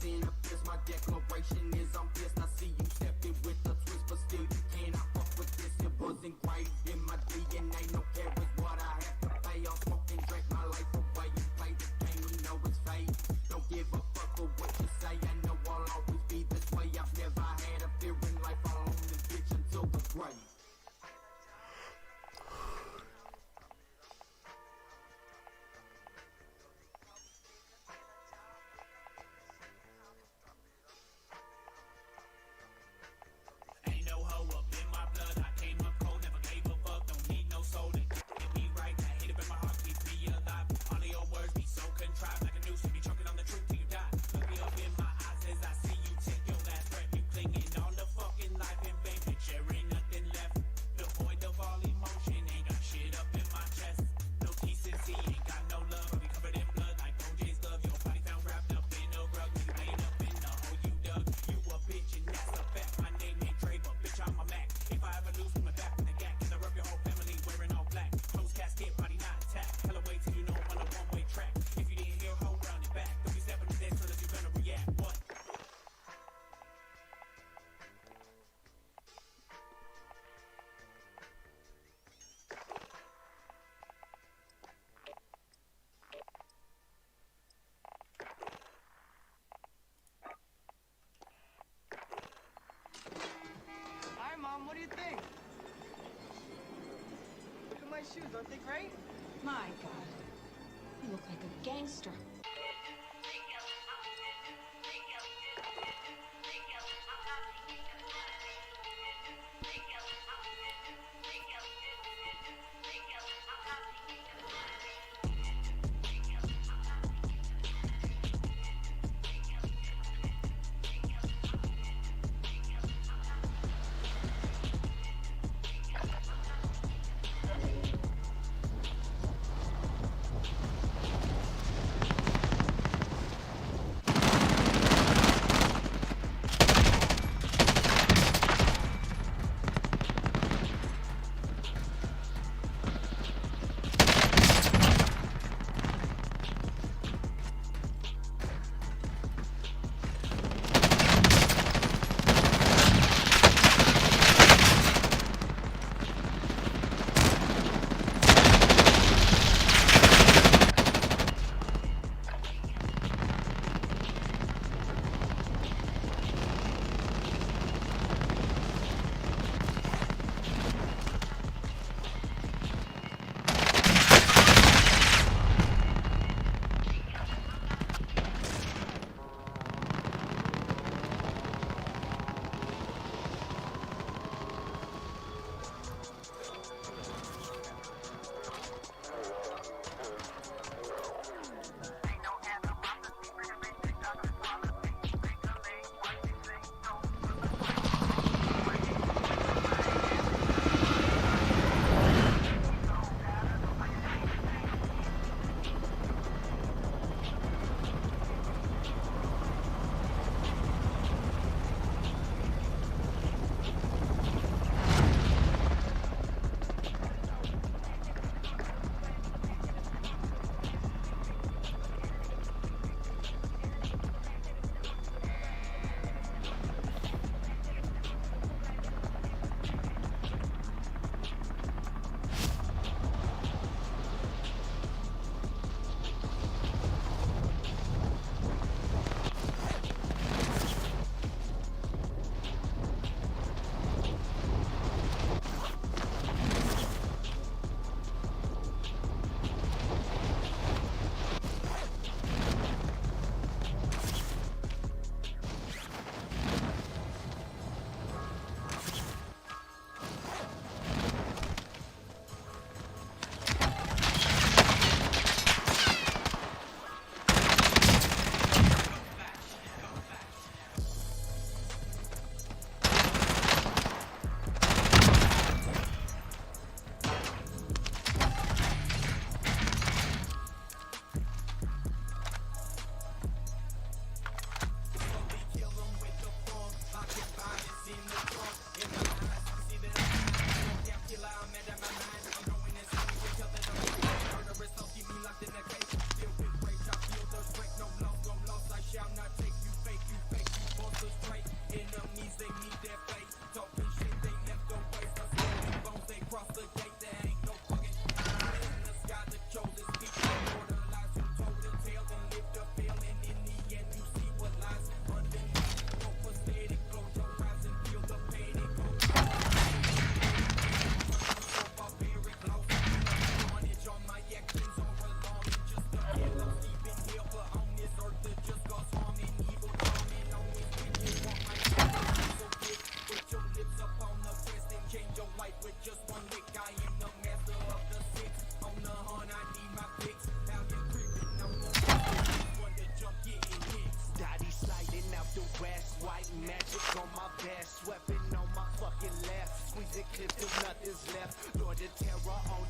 listen up, here's my declaration is I'm pissed. I see you stepping with a twist, but still you cannot fuck with this. It wasn't great in my DNA, no care is what I have to pay. I'll smoke and drink my life away. You play the game, you know it's fate. Don't give a fuck for what you say, I know I'll always be this way. I've never had a fear in life, I'll own this bitch until the grave. Ain't no hoe up in my blood. I came up cold, never gave a fuck. Don't need no soul to get me right. That hate up in my heart keeps me alive. All of your words be so contrived, like a noose. You be choking on the truth till you die. Look me up in my eyes as I see you take your last breath. You clinging on to fucking life in vain. There ain't nothing left. The void of all emotion ain't got shit up in my chest. No decency, ain't got no love. I'll be covered in blood like OJ's glove. Your body found wrapped up in a rug. Nigga laying up in the hole you dug. You a bitch and that's a fact. My name ain't Trey, but bitch I'm a Mac. If I ever lose, put my back in the gap. Cause I rub your whole family wearing all black. Closed casket, body not intact. Hella wait till you know I'm on a one-way track. If you didn't hear, hold round it back. Don't be stepping to this unless you're gonna react. What? Hi, Mom. What do you think? Look at my shoes. Aren't they great? My God, you look like a gangster.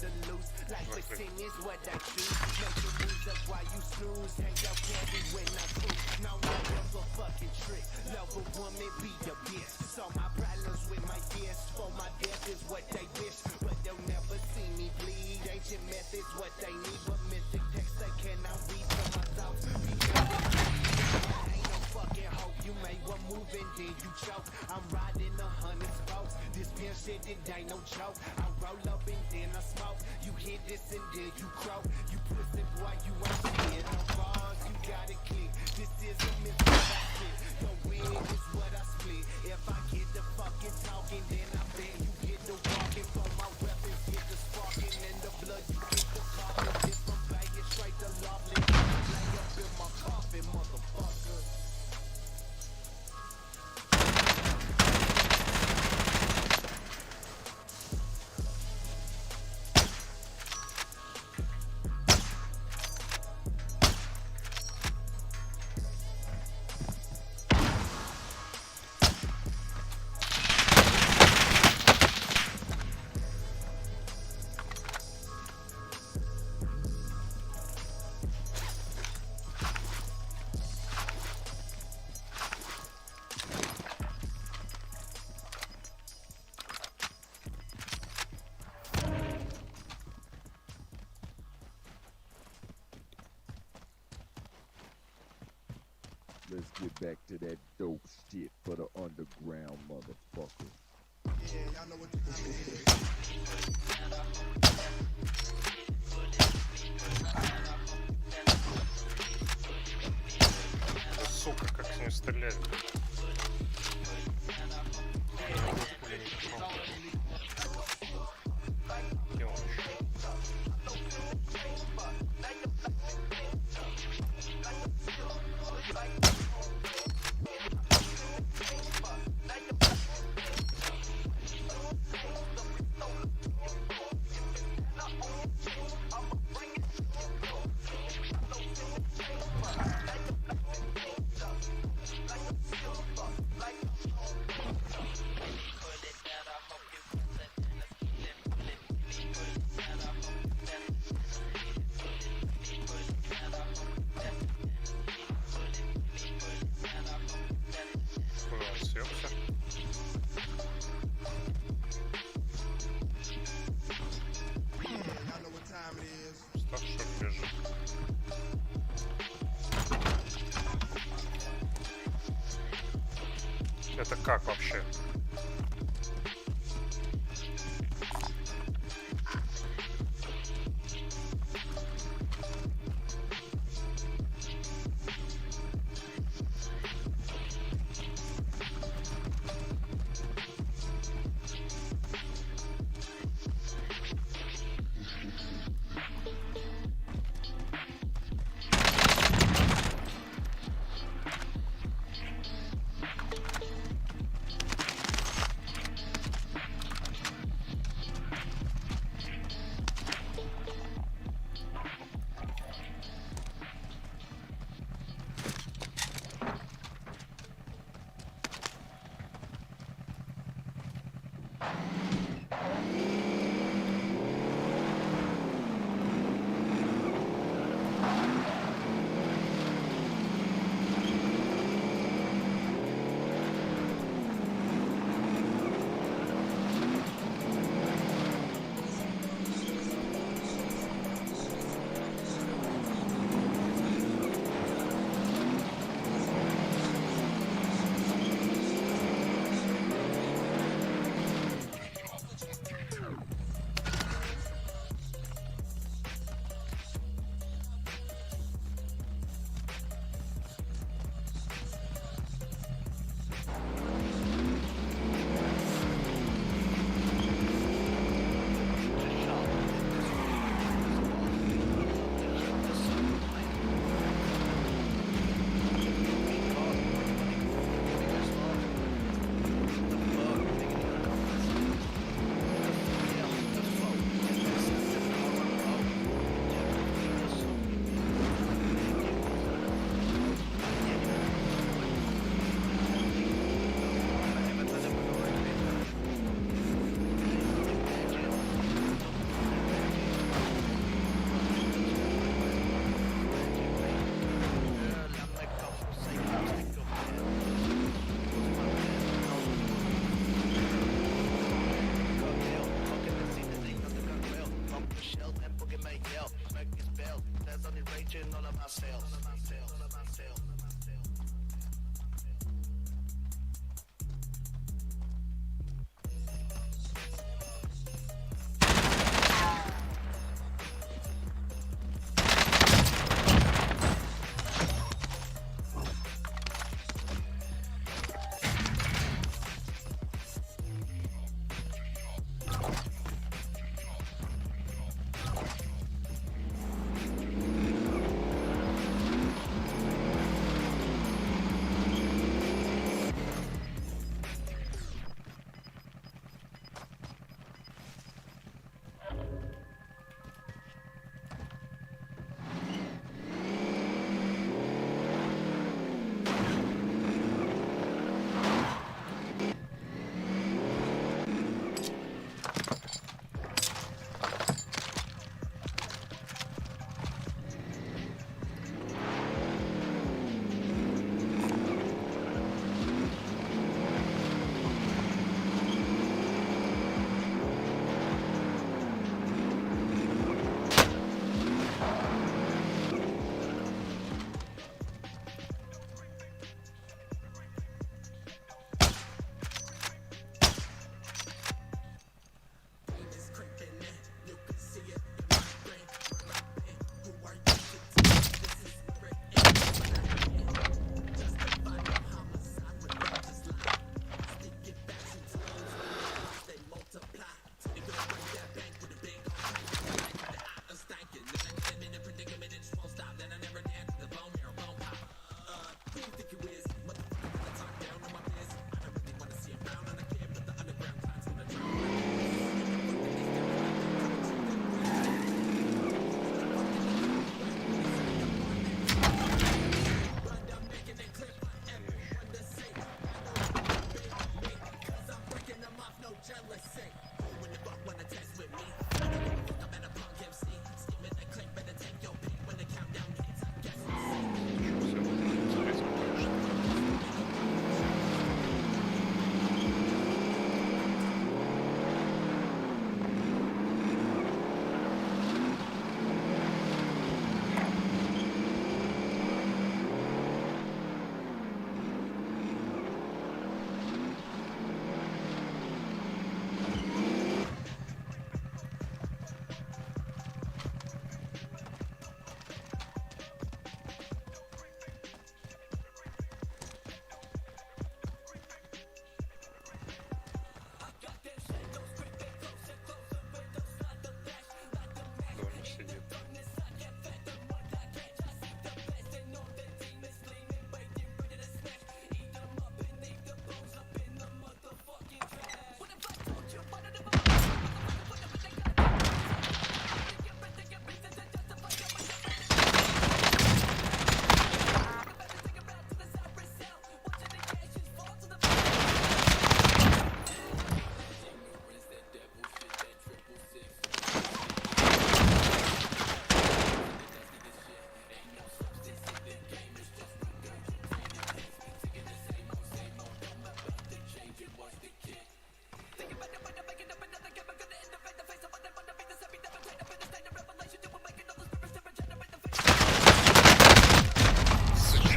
the loose. Life is sin is what I choose. Make your moves up while you snooze. Hang your candy when I cruise. No, never a fucking trick. Love a woman, be the bitch. So my problems with my fist. For my death is what they wish. But they'll never see me bleed. Ancient methods what they need. But mystic text they cannot read from my thoughts. Ain't no fucking hope. You made one move and then you choke. I'm riding 100 spokes. This pen shit, it ain't no joke. I roll up and then I smoke. You hit this and then you croak. You pussy boy, you ain't shit. No balls, you gotta click. This is a misfit. Your wig is what I split. If I get the fucking talking, then I bet you get the walking. For my weapons, get the sparking. And the blood, you get the coughing. If I'm banging straight to lovely, lay up in my coffin, motherfucker. Let's get back to that dope shit for the underground motherfucker. Yeah, y'all know what time it is. Да, сука, как с нее стрелять? Я не могу пули не попал. Где он еще? Куда он съемся? Y'all know what time it is. Старший бежит. Это как вообще?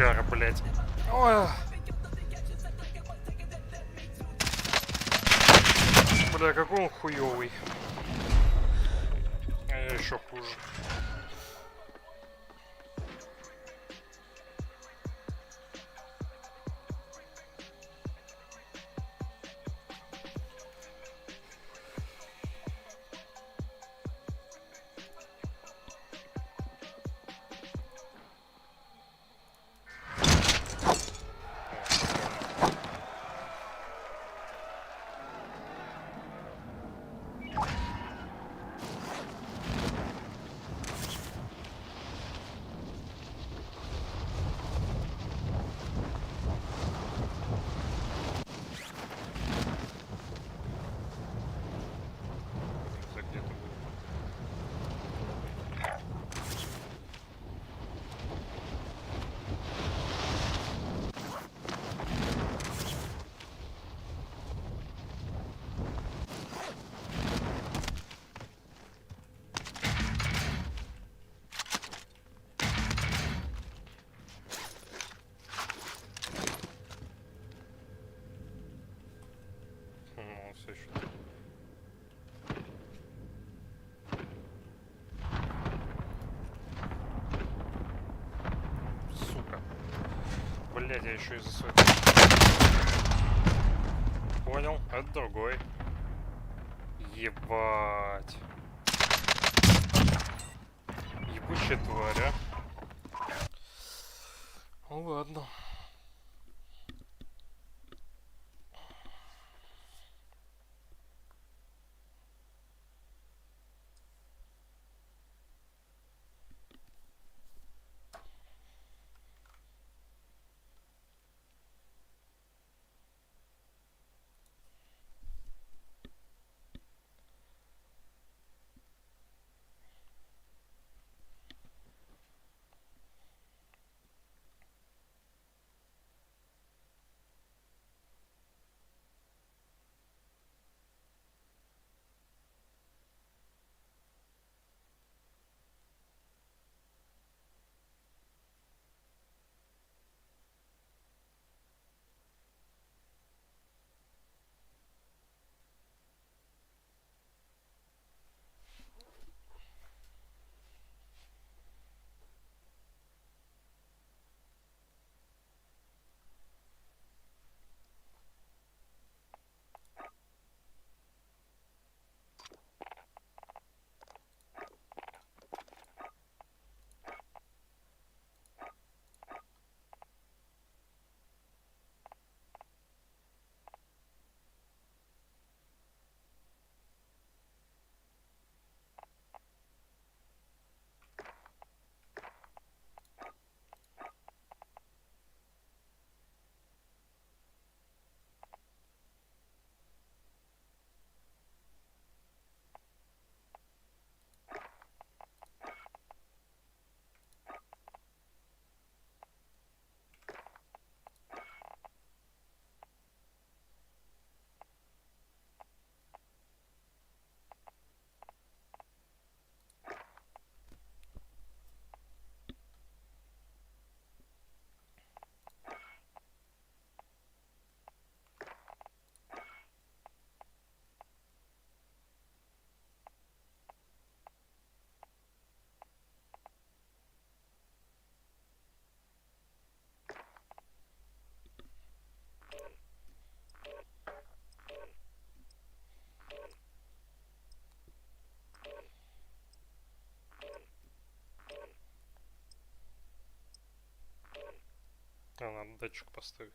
Сучара, блядь. Ой. Бля, какой он хуёвый. А я еще хуже. Блядь, я еще из-за своего... Понял, это другой. Ебать. Ебучая тварь, а. Ну ладно. А, надо датчик поставить.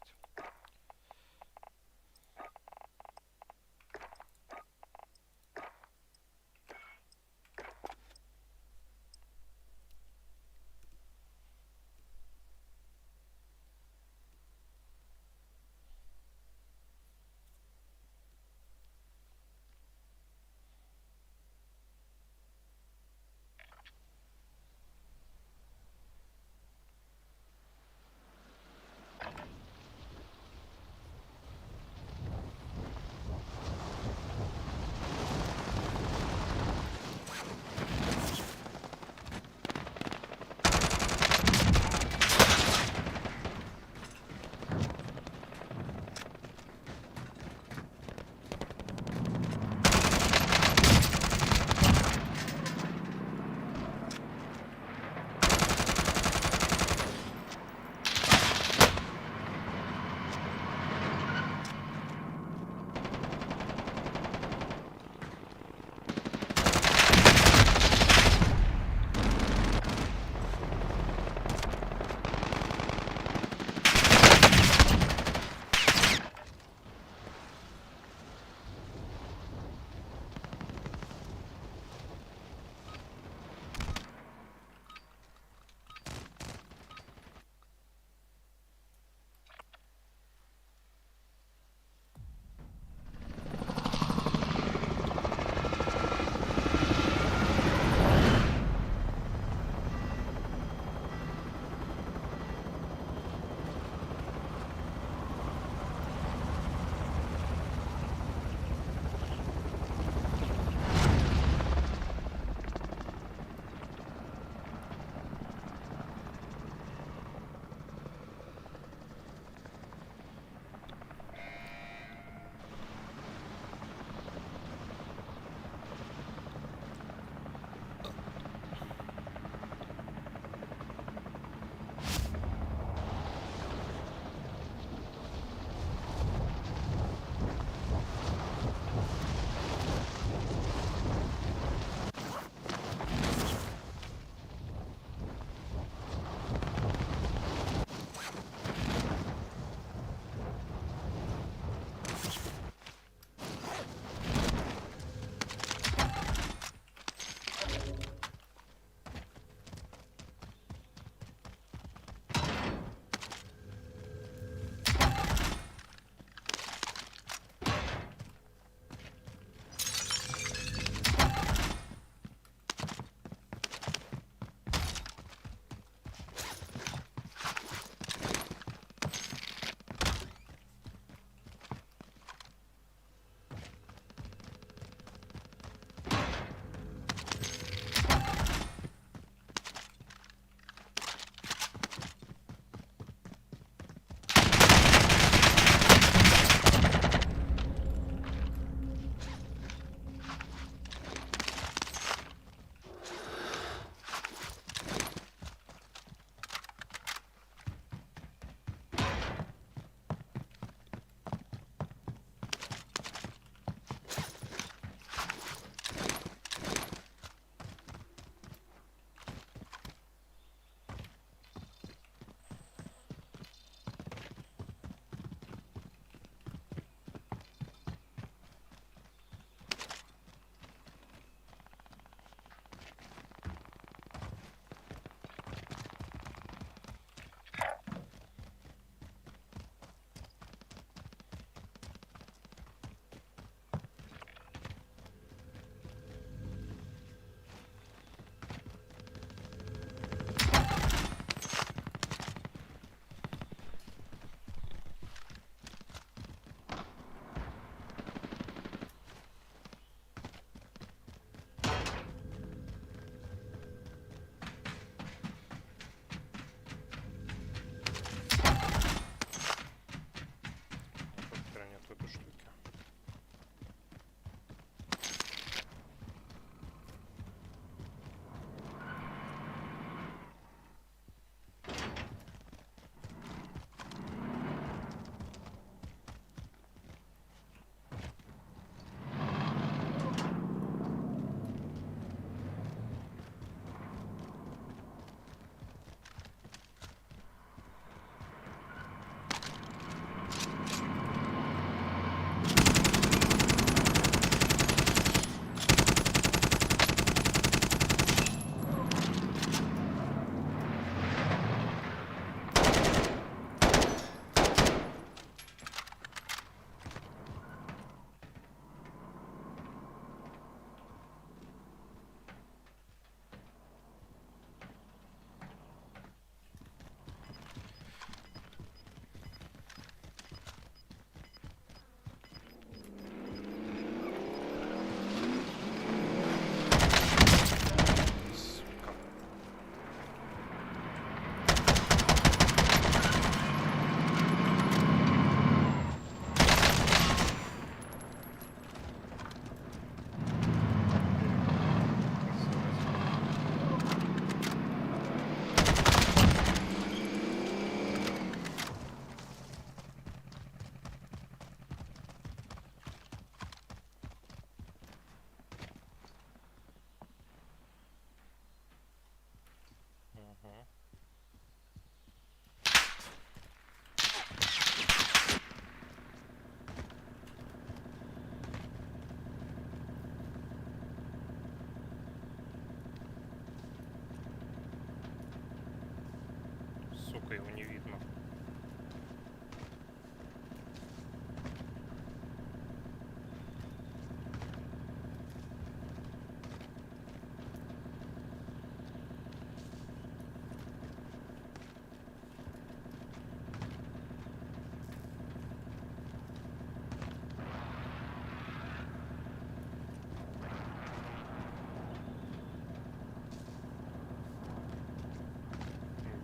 его не видно.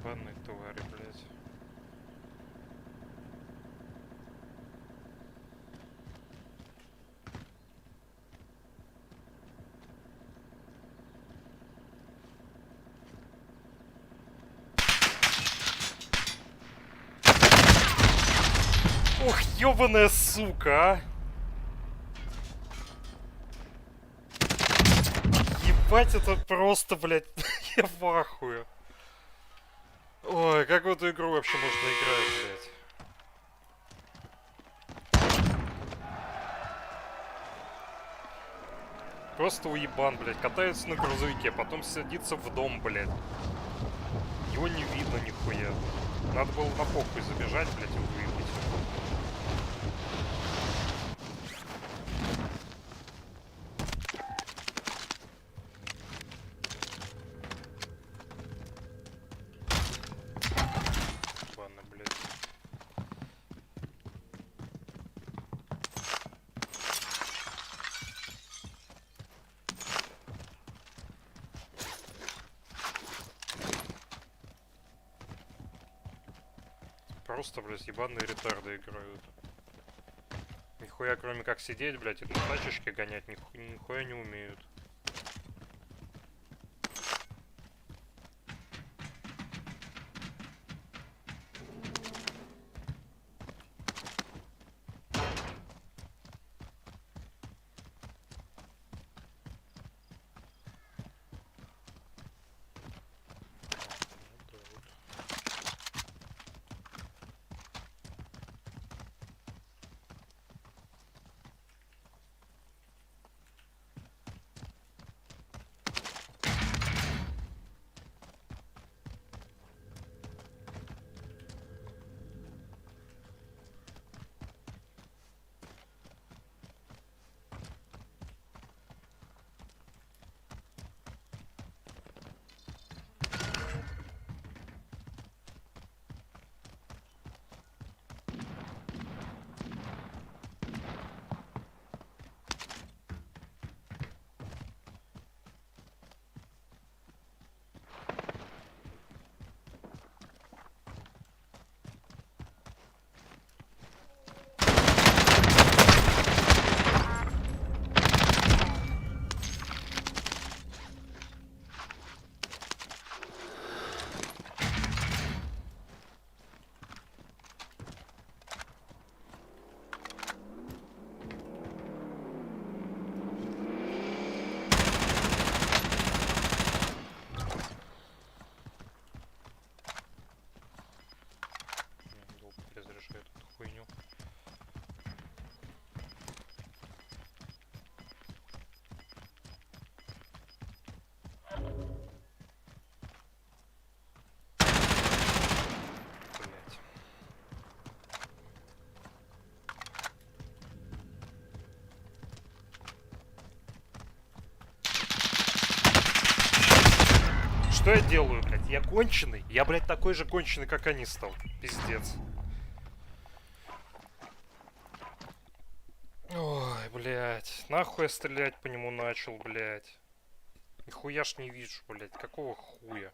Ебаные твари, блядь. Ох, ёбаная сука, а! Ебать, это просто, блядь, я в ахуе. Ой, как в эту игру вообще можно играть, блядь? Просто уебан, блядь, катается на грузовике, потом садится в дом, блядь. Его не видно нихуя. Надо было на похуй забежать, блядь, и выебать. Ладно, блядь. Просто, блядь, ебаные ретарды играют. Нихуя, кроме как сидеть, блядь, и тут тачечки гонять, нихуя не умеют. Разрешаю эту хуйню. Блять. Что я делаю, блядь? Я конченый? Я, блядь, такой же конченый, как они стал. Пиздец. Ой, блядь. Нахуй я стрелять по нему начал, блядь. Нихуя ж не вижу, блядь. Какого хуя?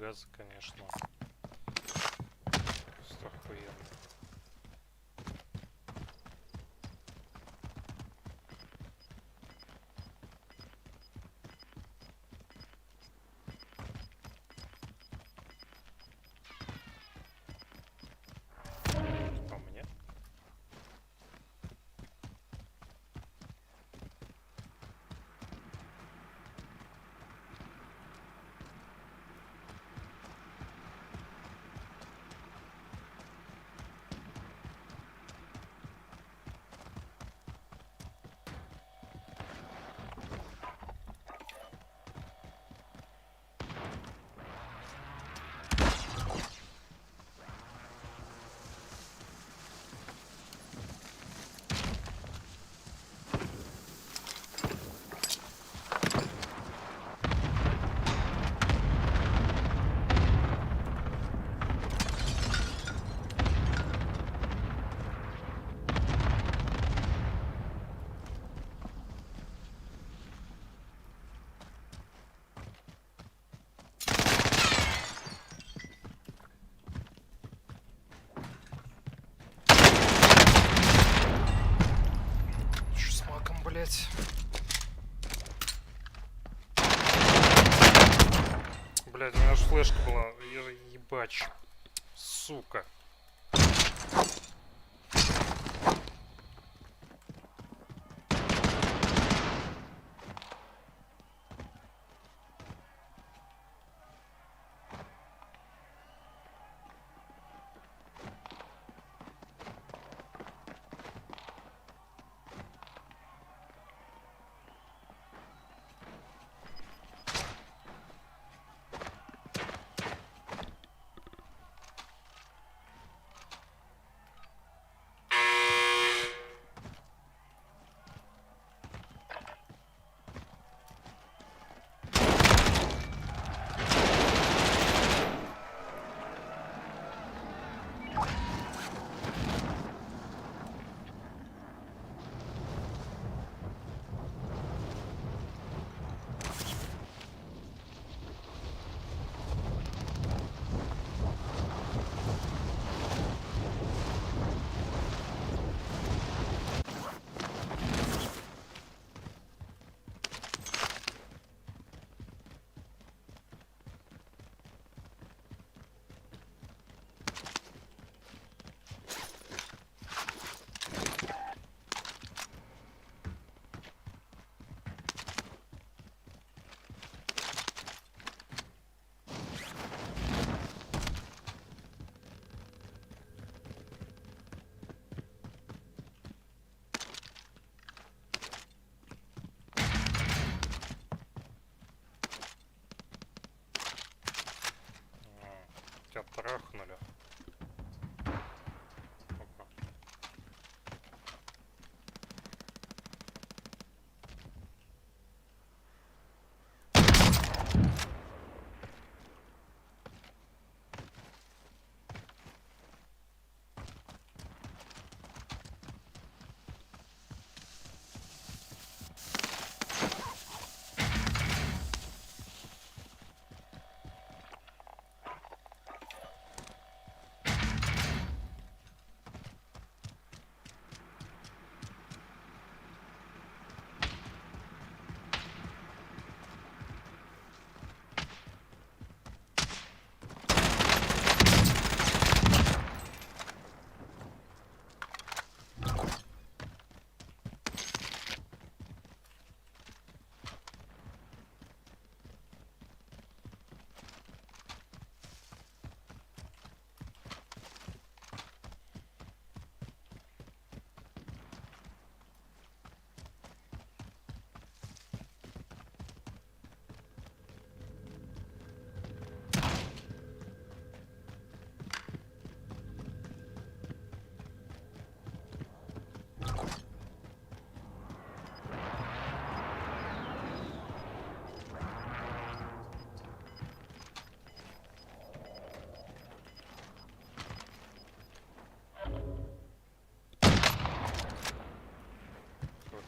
газа, конечно. Просто охуенно. По мне? Чё с маком, блять? Блять, у меня же флешка была. Ебач. Сука. Тебя трахнули. Опа.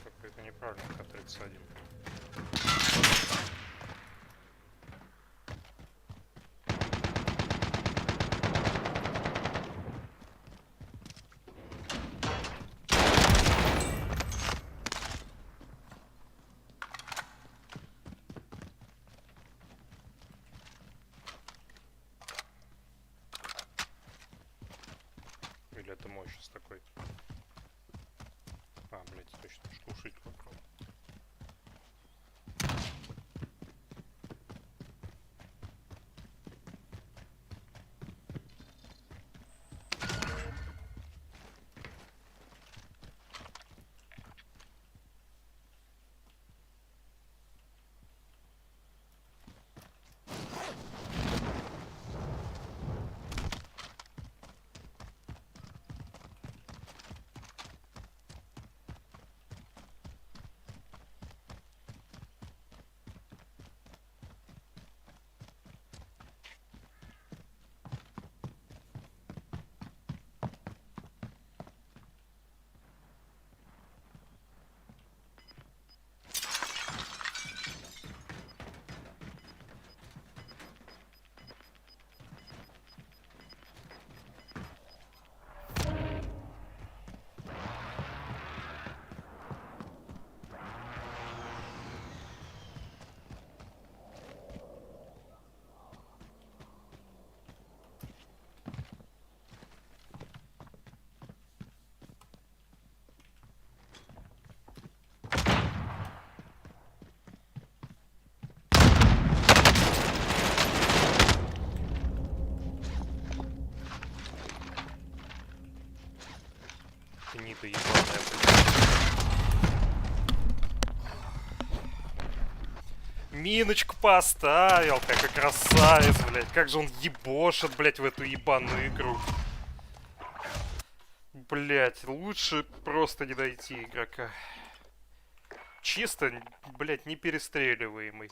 Какой-то неправильный К-31. Бля, ты мой сейчас такой. А, блядь, точно, глушить попробую. Гнида ебаная, блядь. Миночку поставил, какой красавец, блядь. Как же он ебошит, блядь, в эту ебаную игру. Блядь, лучше просто не найти игрока. Чисто, блядь, не перестреливаемый.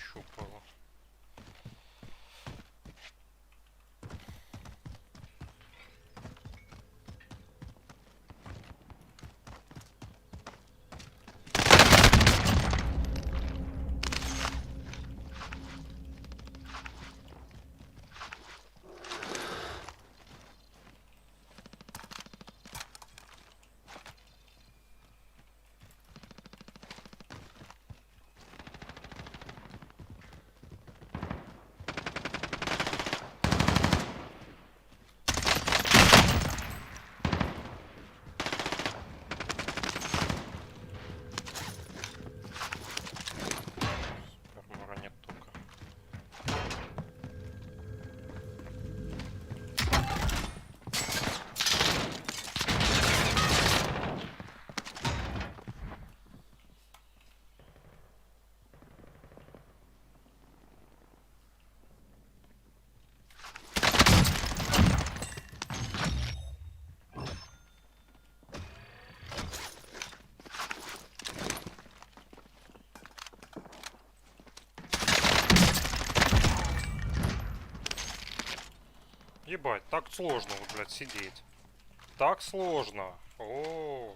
пощупала. Армора нет только. Ебать, так сложно вот, блядь, сидеть. Так сложно. О.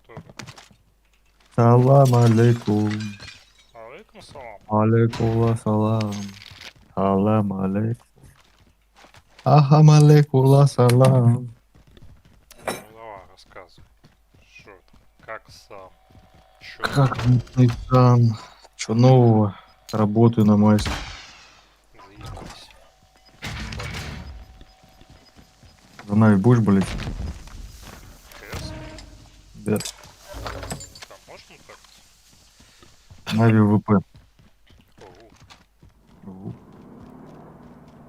Кто это? Салам алейкум. Алейкум салам. Алейкум салам. Салам алейкум. Ахам алейкум салам. Ну давай, рассказывай. Что там? Как сам? Чё Как нового? ты там? Чё нового? Работаю на майске. Заебись. За нами будешь болеть? КС? Да. Там можно как-то? Нави ВП. Оу.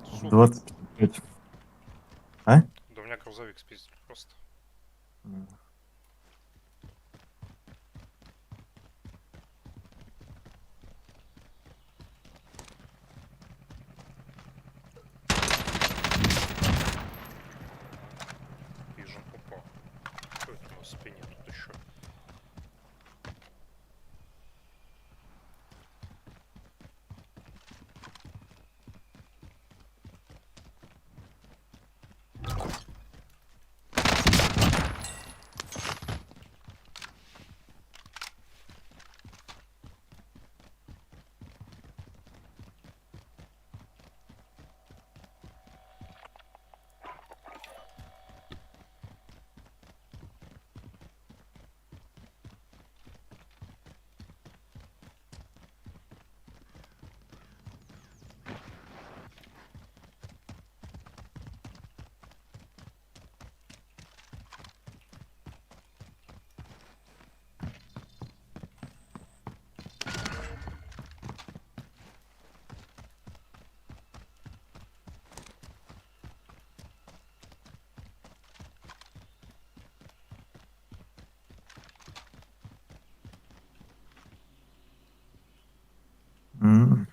В Сука. 25. А? Да у меня грузовик спиздили просто. Вижу. Опа. Что это у нас в спине тут еще?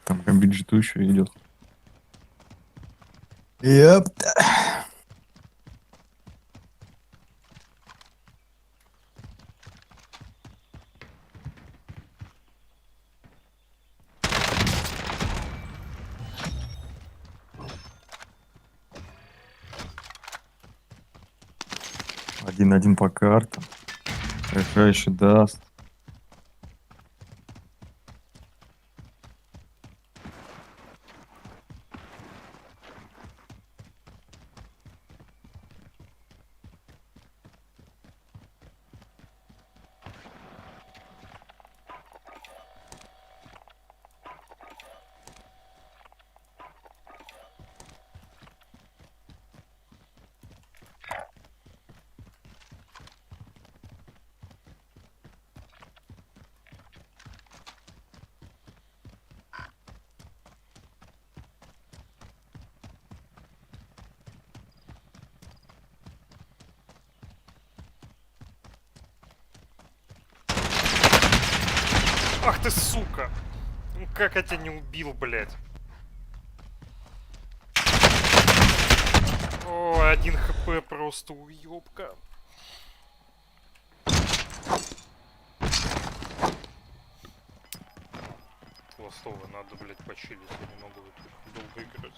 Там комбиджету еще идет. Yep. Один по картам. Решающий даст. ты, сука! Ну как я тебя не убил, блядь? О, 1 хп просто уёбка. Ластовы надо, блядь, почилить. Я не могу тут долго играть.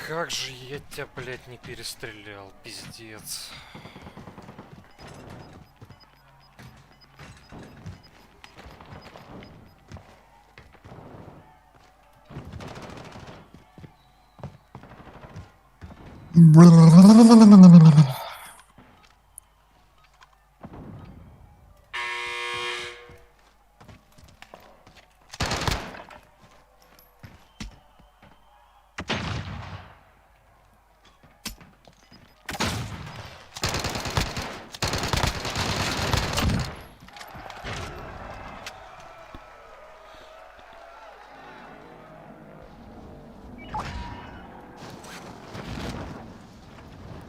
Как же я тебя, блядь, не перестрелял, пиздец.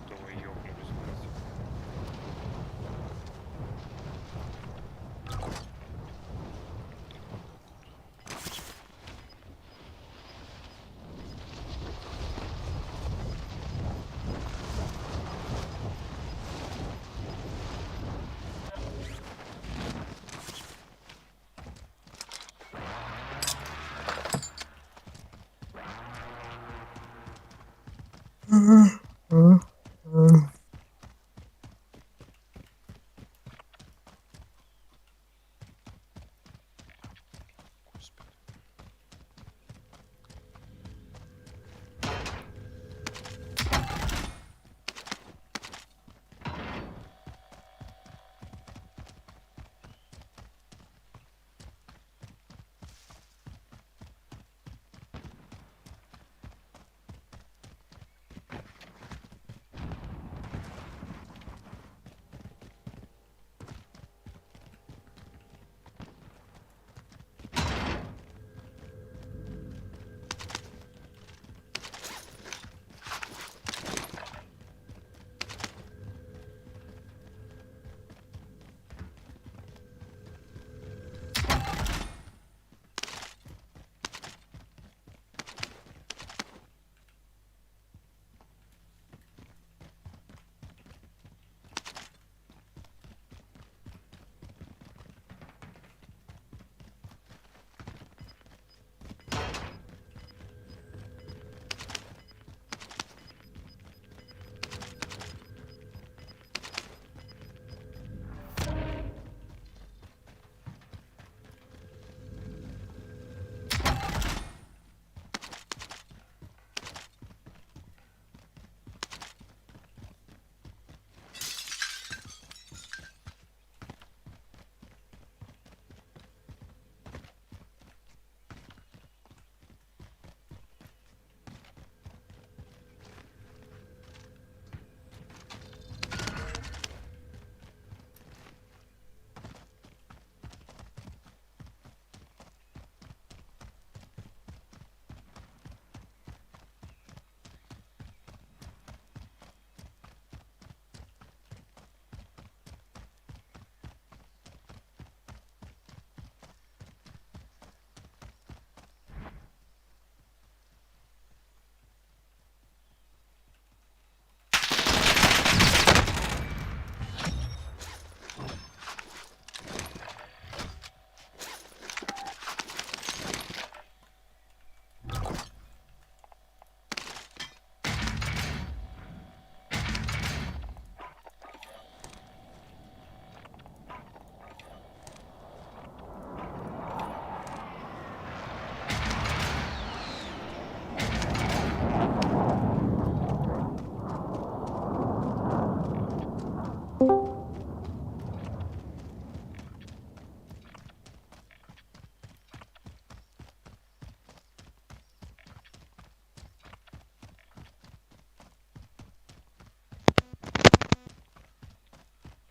Давай ёбнулись, блядь. Господи.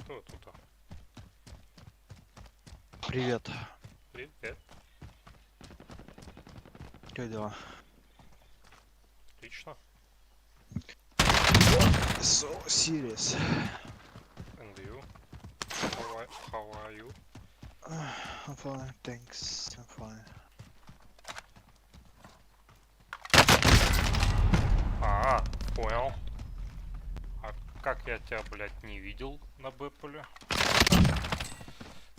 Кто тут? Привет. Привет. Как дела? Отлично. So serious. And you? How are you? I'm fine, thanks. I'm fine. А, понял. А как я тебя, блядь, не видел на Бэпполе?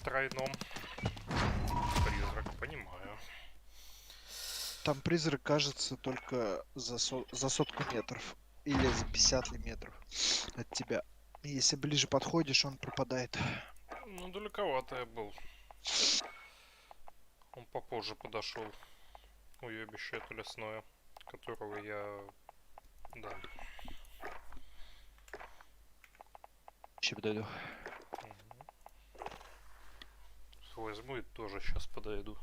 Тройном. Призрак, понимаю. Там призрак кажется только за сотку метров. Или за 50 ли метров от тебя. И если ближе подходишь, он пропадает. Ну, далековато я был. Он попозже подошел. Уебище это лесное, которого я... Да. Еще подойду. Возьму и тоже сейчас подойду.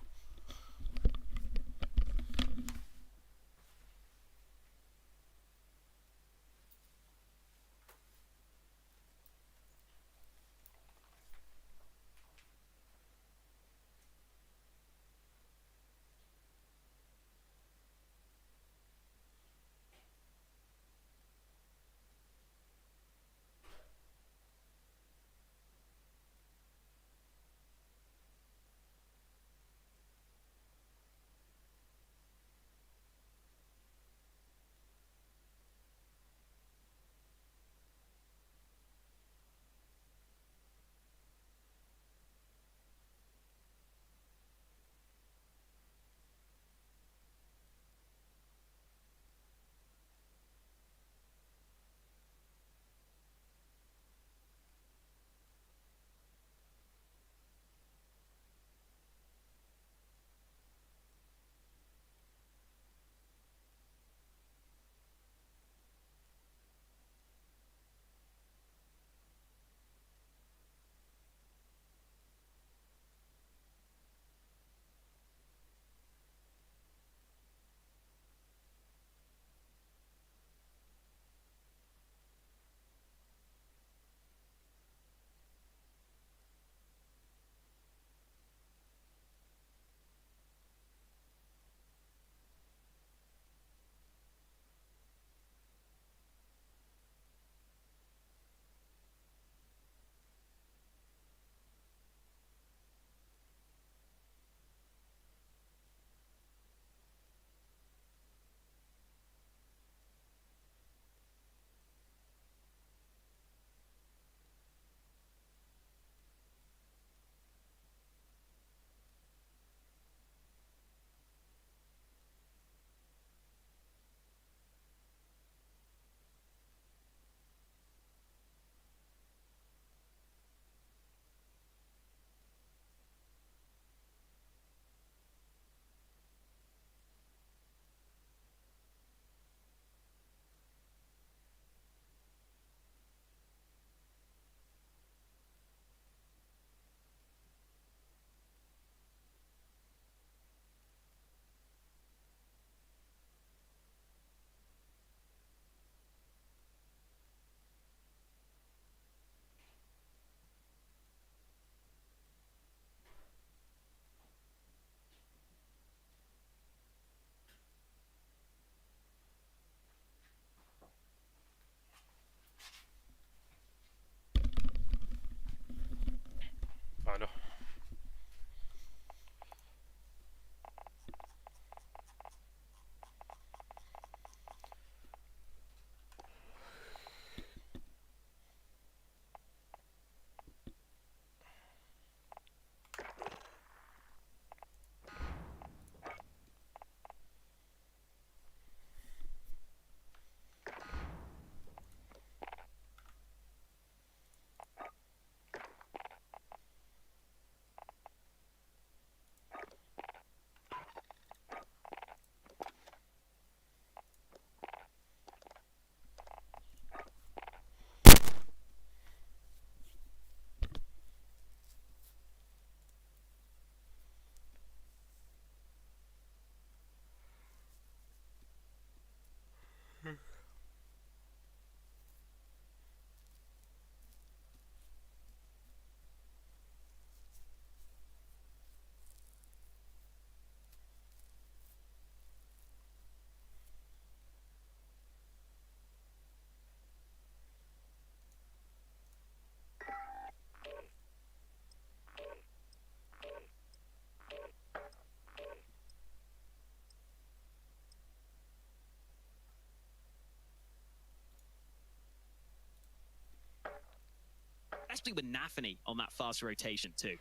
especially with Nafany on that fast rotation too.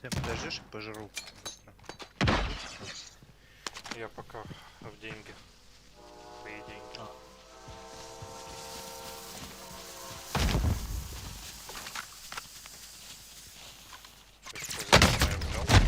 Ты подождешь, пожру быстро. Я пока в деньги. Твои деньги. Чё, что за говно я взял?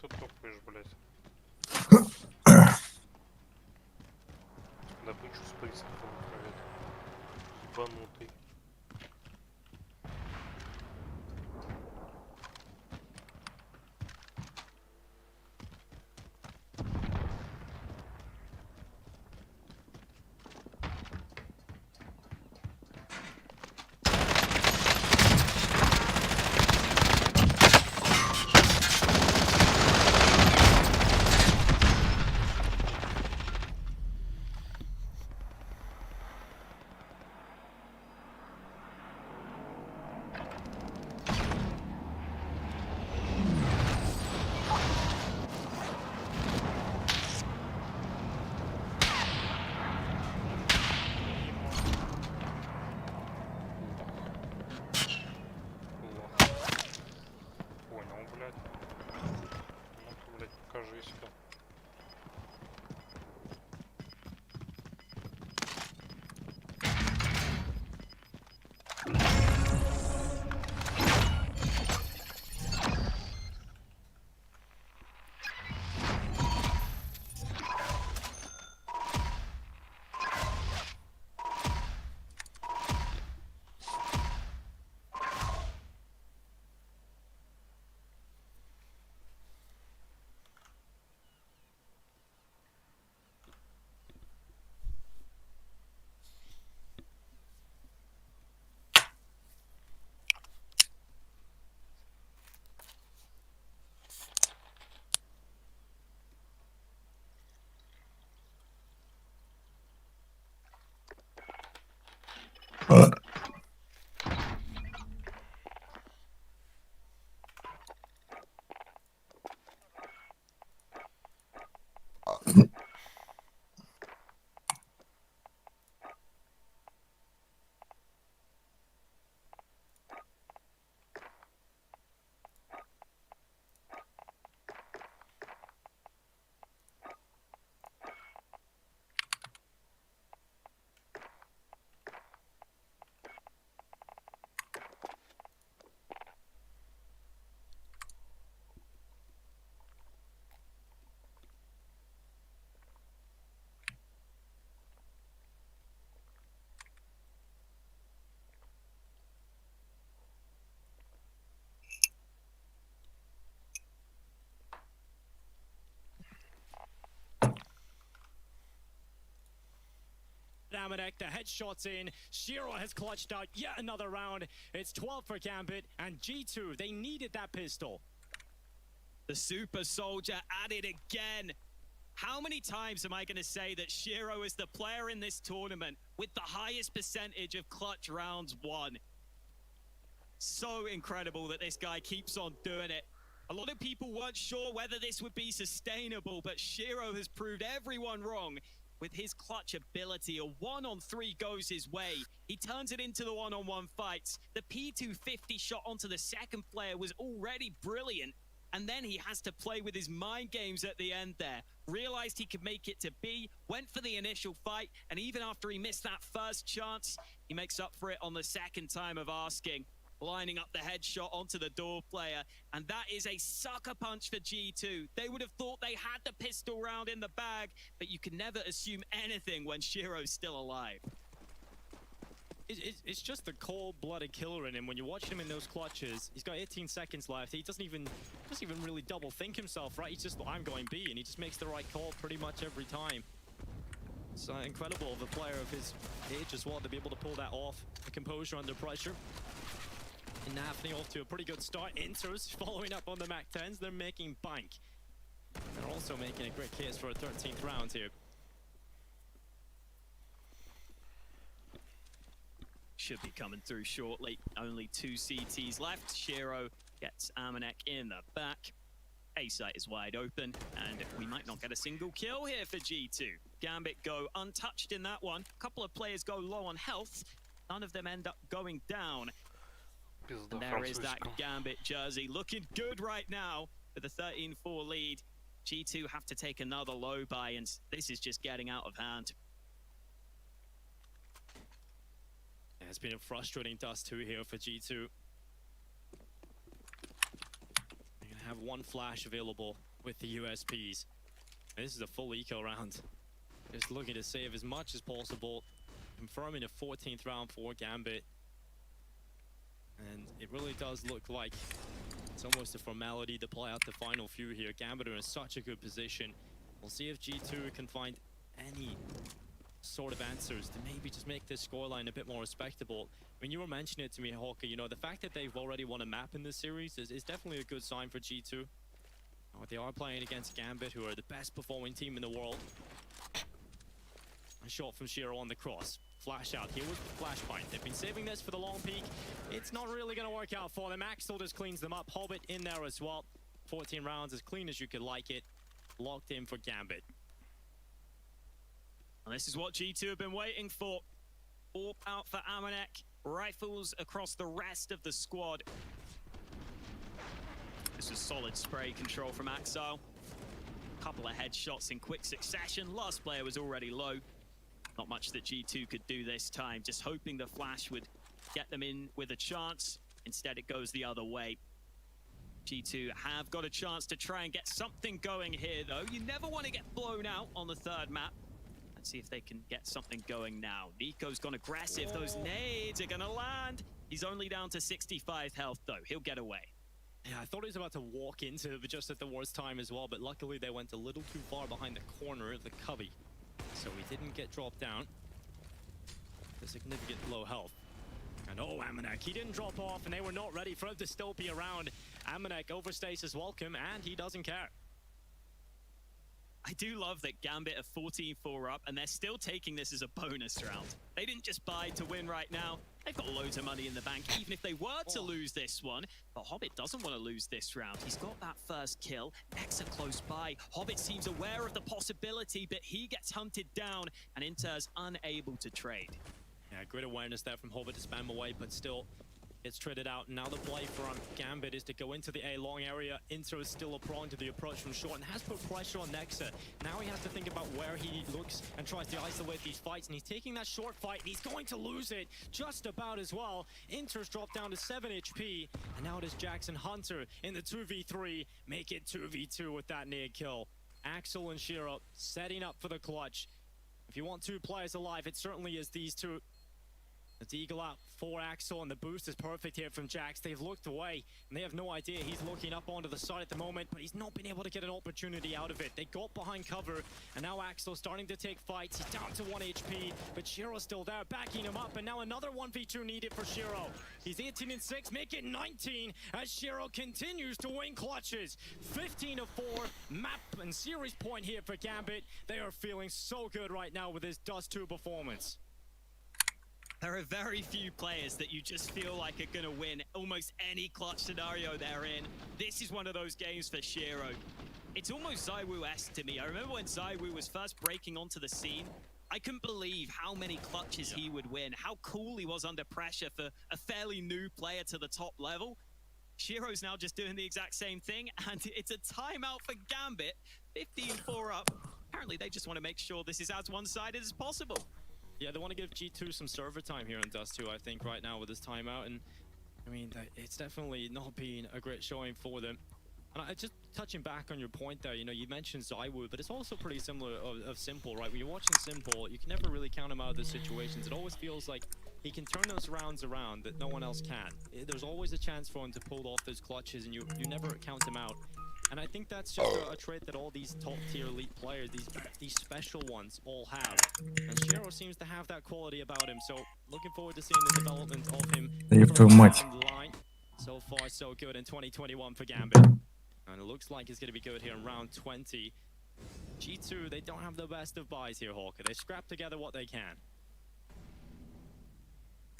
ты топаешь, блядь? Добычу с приставом кроет. Ебанутый. Понял, блядь. Ну-ка, блядь, покажись-ка. Amanek, the headshots in. Shiro has clutched out yet another round. It's 12 for Gambit, and G2, they needed that pistol. The super soldier at it again. How many times am I going to say that Shiro is the player in this tournament with the highest percentage of clutch rounds won? So incredible that this guy keeps on doing it. A lot of people weren't sure whether this would be sustainable, but Shiro has proved everyone wrong. With his clutch ability, a 1-on-3 goes his way. He turns it into the 1-on-1 fights. The P250 shot onto the second player was already brilliant. And then he has to play with his mind games at the end there. Realized he could make it to B, went for the initial fight, and even after he missed that first chance, he makes up for it on the second time of asking. Lining up the headshot onto the door player, and that is a sucker punch for G2. They would have thought they had the pistol round in the bag, but you can never assume anything when Shiro's still alive. It's just the cold-blooded killer in him. When you watch him in those clutches, he's got 18 seconds left. He doesn't even really double think himself, right? He's just, I'm going B, and he just makes the right call pretty much every time. It's incredible of a player of his age as well to be able to pull that off. The composure under pressure. And Nafni off to a pretty good start. Inters following up on the MAC-10s. They're making bank. They're also making a great case for a 13th round here. Should be coming through shortly. Only 2 CTs left. Shiro gets Amanek in the back. A site is wide open, and we might not get a single kill here for G2. Gambit go untouched in that one. A couple of players go low on health. None of them end up going down. And there is that Gambit jersey looking good right now with a 13-4 lead. G2 have to take another low buy, and this is just getting out of hand. Yeah, it's been a frustrating dust too here for G2. They're gonna have one flash available with the USPs. This is a full eco round. Just looking to save as much as possible, confirming a 14th round for Gambit. And it really does look like it's almost a formality to play out the final few here. Gambit are in such a good position. We'll see if G2 can find any sort of answers to maybe just make this scoreline a bit more respectable. When you were mentioning it to me, Hawker, you know, the fact that they've already won a map in this series is definitely a good sign for G2. They are playing against Gambit, who are the best performing team in the world. A shot from Shiro on the cross. Flash out. Here was the flashpoint. They've been saving this for the long peak. It's not really going to work out for them. Axel just cleans them up. Hobbit in there as well. 14 rounds, as clean as you could like it. Locked in for Gambit. And this is what G2 have been waiting for. All out for Amanek. Rifles across the rest of the squad. This was solid spray control from Axel. Couple of headshots in quick succession. Last player was already low. Not much that G2 could do this time. Just hoping the flash would get them in with a chance. Instead, it goes the other way. G2 have got a chance to try and get something going here, though. You never want to get blown out on the third map. Let's see if they can get something going now. Nico's gone aggressive. Those nades are going to land. He's only down to 65 health, though. He'll get away. Yeah, I thought he was about to walk into it just at the worst time as well, but luckily they went a little too far behind the corner of the cubby. So he didn't get dropped down. A significant low health. And oh, Amanek, he didn't drop off, and they were not ready for him to still be around. Amanek overstays his welcome, and he doesn't care. I do love that Gambit are 14-4 up, and they're still taking this as a bonus round. They didn't just buy to win right now. They've got loads of money in the bank, even if they were to lose this one. But Hobbit doesn't want to lose this round. He's got that first kill. Nexa close by. Hobbit seems aware of the possibility, but he gets hunted down, and Inter's unable to trade. Yeah, great awareness there from Hobbit to spam away, but still it's traded out. Now the play from Gambit is to go into the A long area. Inter is still a prone to the approach from short and has put pressure on Nexa. Now he has to think about where he looks and tries to isolate these fights, and he's taking that short fight, and he's going to lose it just about as well. Inter's dropped down to 7 HP, and now it is Jackson Hunter in the 2v3. Make it 2v2 with that nade kill. Axel and Shiro setting up for the clutch. If you want two players alive, it certainly is these two. It's eagle out for Axel, and the boost is perfect here from Jax. They've looked away, and they have no idea he's looking up onto the side at the moment, but he's not been able to get an opportunity out of it. They got behind cover, and now Axel's starting to take fights. He's down to 1 HP, but Shiro's still there, backing him up, and now another 1v2 needed for Shiro. He's 18-6, make it 19, as Shiro continues to win clutches. 15-4, map and series point here for Gambit. They are feeling so good right now with this Dust 2 performance. There are very few players that you just feel like are going to win almost any clutch scenario they're in. This is one of those games for Shiro. It's almost ZywOo-esque to me. I remember when ZywOo was first breaking onto the scene, I couldn't believe how many clutches he would win, how cool he was under pressure for a fairly new player to the top level. Shiro's now just doing the exact same thing, and it's a timeout for Gambit. 15-4 up. Apparently they just want to make sure this is as one-sided as possible. Yeah, they want to give G2 some server time here in Dust 2, I think, right now with this timeout. And, I mean, it's definitely not been a great showing for them. And just touching back on your point there, you know, you mentioned ZywOo, but it's also pretty similar of Simple, right? When you're watching Simple, you can never really count him out of the situations. It always feels like he can turn those rounds around that no one else can. There's always a chance for him to pull off those clutches, and you never count him out. And I think that's just a trait that all these top-tier elite players, these special ones, all have. And Shiro seems to have that quality about him, so looking forward to seeing the development of him. Line. So far, so good in 2021 for Gambit. And it looks like it's going to be good here in round 20. G2, they don't have the best of buys here, Hawker. They scrap together what they can.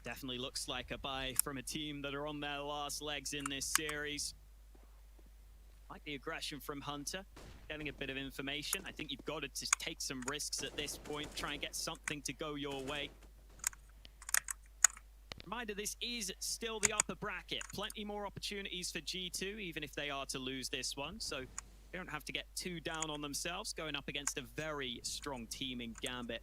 Definitely looks like a buy from a team that are on their last legs in this series. Like the aggression from Hunter, getting a bit of information. I think you've got to just take some risks at this point, try and get something to go your way. Reminder, this is still the upper bracket. Plenty more opportunities for G2, even if they are to lose this one. So they don't have to get too down on themselves, going up against a very strong team in Gambit.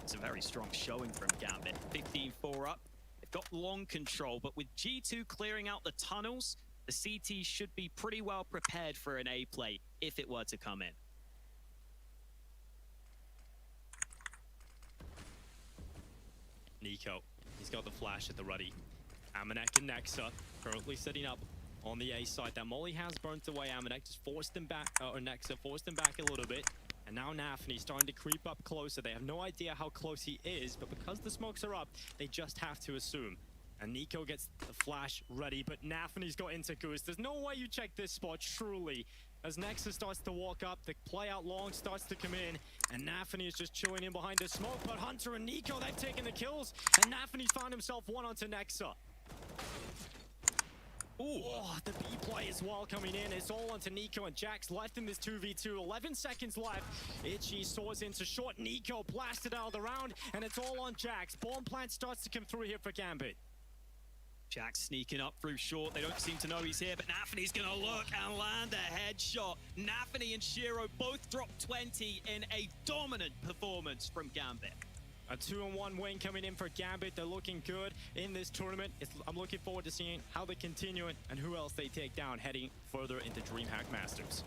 It's a very strong showing from Gambit. 15-4 up. They've got long control, but with G2 clearing out the tunnels, The CT should be pretty well prepared for an A play if it were to come in. Nico, he's got the flash at the ready. Amanek and Nexa currently setting up on the A side. That Molly has burnt away Amanek, just forced him back, or Nexa forced him back a little bit. And now Nafany's starting to creep up closer. They have no idea how close he is, but because the smokes are up, they just have to assume. And Nico gets the flash ready, but Nafany's got into Goose. There's no way you check this spot, truly. As Nexa starts to walk up, the play out long starts to come in, and Nafany is just chilling in behind the smoke. But Hunter and Nico, they've taken the kills, and Nafany's found himself one onto Nexa. Ooh, oh, the B play as well coming in. It's all onto Nico and Jax left in this 2v2. 11 seconds left. Itchy soars into short. Nico blasted out of the round, and it's all on Jax. Bomb plant starts to come through here for Gambit. Jax sneaking up through short. They don't seem to know he's here, but Nafany's gonna look and land a headshot. Nafany and Shiro both drop 20 in a dominant performance from Gambit. A 2-1 win coming in for Gambit. They're looking good in this tournament. I'm looking forward to seeing how they continue it and who else they take down heading further into DreamHack Masters.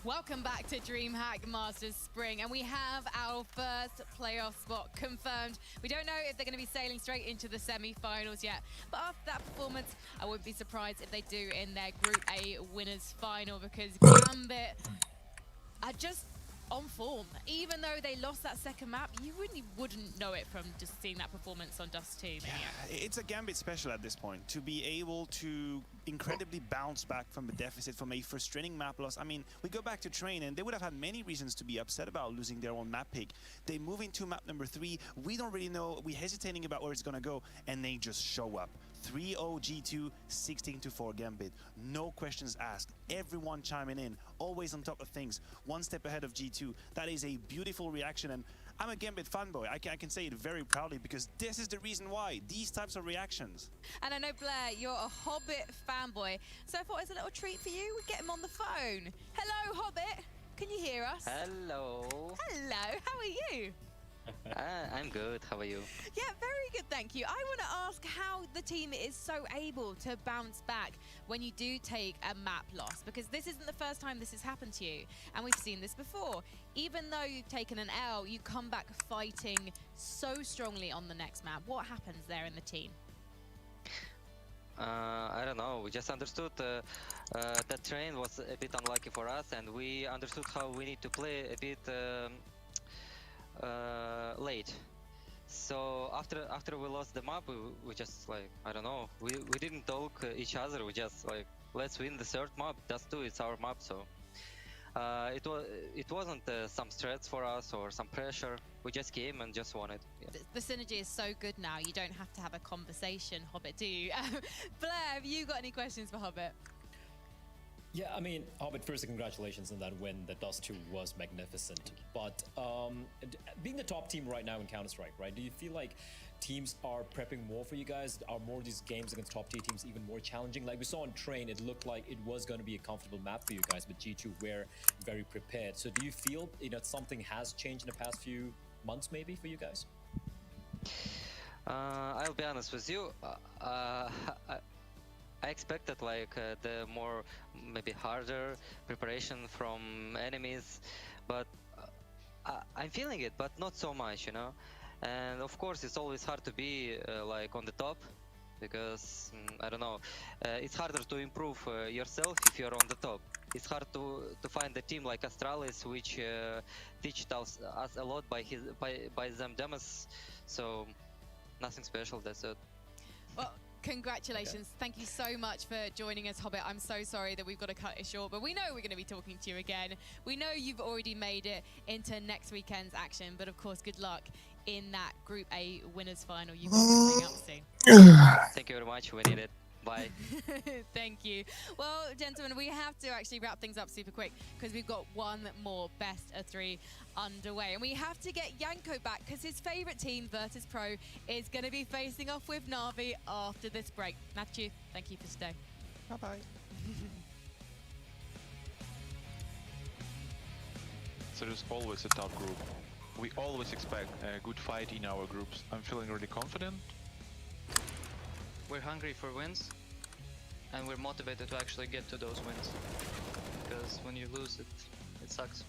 Welcome back to DreamHack Masters Spring, and we have our first playoff spot confirmed. We don't know if they're going to be sailing straight into the semi-finals yet, but after that performance, I wouldn't be surprised if they do in their Group A winners final, because Gambit are just on form. Even though they lost that second map, you really wouldn't know it from just seeing that performance on Dust 2. Yeah, it's a Gambit special at this point, to be able to incredibly bounce back from a deficit, from a frustrating map loss. I mean, we go back to Train, and they would have had many reasons to be upset about losing their own map pick. They move into map number 3. We don't really know. We're hesitating about where it's going to go, and they just show up. 3-0 G2, 16-4 Gambit. No questions asked. Everyone chiming in, always on top of things, one step ahead of G2. That is a beautiful reaction, and I'm a Gambit fanboy. I can say it very proudly, because this is the reason why. These types of reactions. And I know, Blair, you're a Hobbit fanboy, so I thought it's a little treat for you. We'd get him on the phone. Hello, Hobbit. Can you hear us? Hello. Hello, how are you? I'm good. How are you? Yeah, very good, thank you. I want to ask how the team is so able to bounce back when you do take a map loss, because this isn't the first time this has happened to you, and we've seen this before. Even though you've taken an L, you come back fighting so strongly on the next map. What happens there in the team? I don't know. We just understood that Train was a bit unlucky for us, and we understood how we need to play a bit late. So after we lost the map, we just like, I don't know, we didn't talk each other. We just like, let's win the third map. Dust 2, it's our map. So it wasn't some stress for us or some pressure. We just came and just won it. Yeah. The synergy is so good now. You don't have to have a conversation, Hobbit, do you? Blair, have you got any questions for Hobbit? Yeah, I mean, Hobbit, first, congratulations on that win. The Dust 2 was magnificent. But being the top team right now in Counter-Strike, right, do you feel like teams are prepping more for you guys? Are more of these games against top tier teams even more challenging? Like we saw on Train, it looked like it was going to be a comfortable map for you guys, but G2 were very prepared. So do you feel, something has changed in the past few months maybe for you guys? I'll be honest with you. I expected like the more maybe harder preparation from enemies, but I'm feeling it, but not so much, And of course, it's always hard to be like on the top, because I don't know, it's harder to improve yourself if you're on the top. It's hard to find a team like Astralis, which teached us a lot by them demos. So nothing special. That's it. Well, congratulations. Okay. Thank you so much for joining us, Hobbit. I'm so sorry that we've got to cut it short, but we know we're going to be talking to you again. We know you've already made it into next weekend's action, but of course, good luck in that Group A winners final. You will be coming up soon. Thank you very much. We need it. Bye. Thank you. Well, gentlemen, we have to actually wrap things up super quick because we've got one more best of 3 underway. And we have to get Yanko back because his favorite team, Virtus Pro, is going to be facing off with Na'Vi after this break. Matthew, thank you for today. Bye-bye. So there's always a top group. We always expect a good fight in our groups. I'm feeling really confident. We're hungry for wins, and we're motivated to actually get to those wins. Because when you lose, it sucks.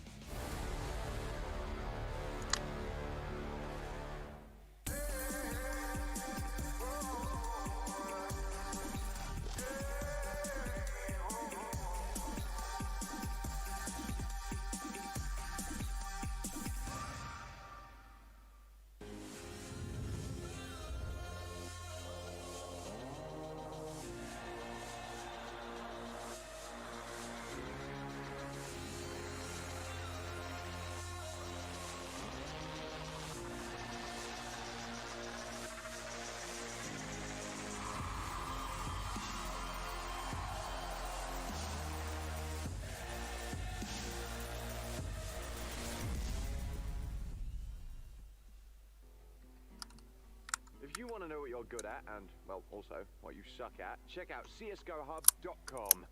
If you want to know what you're good at, and, well, also what you suck at, check out csgohub.com.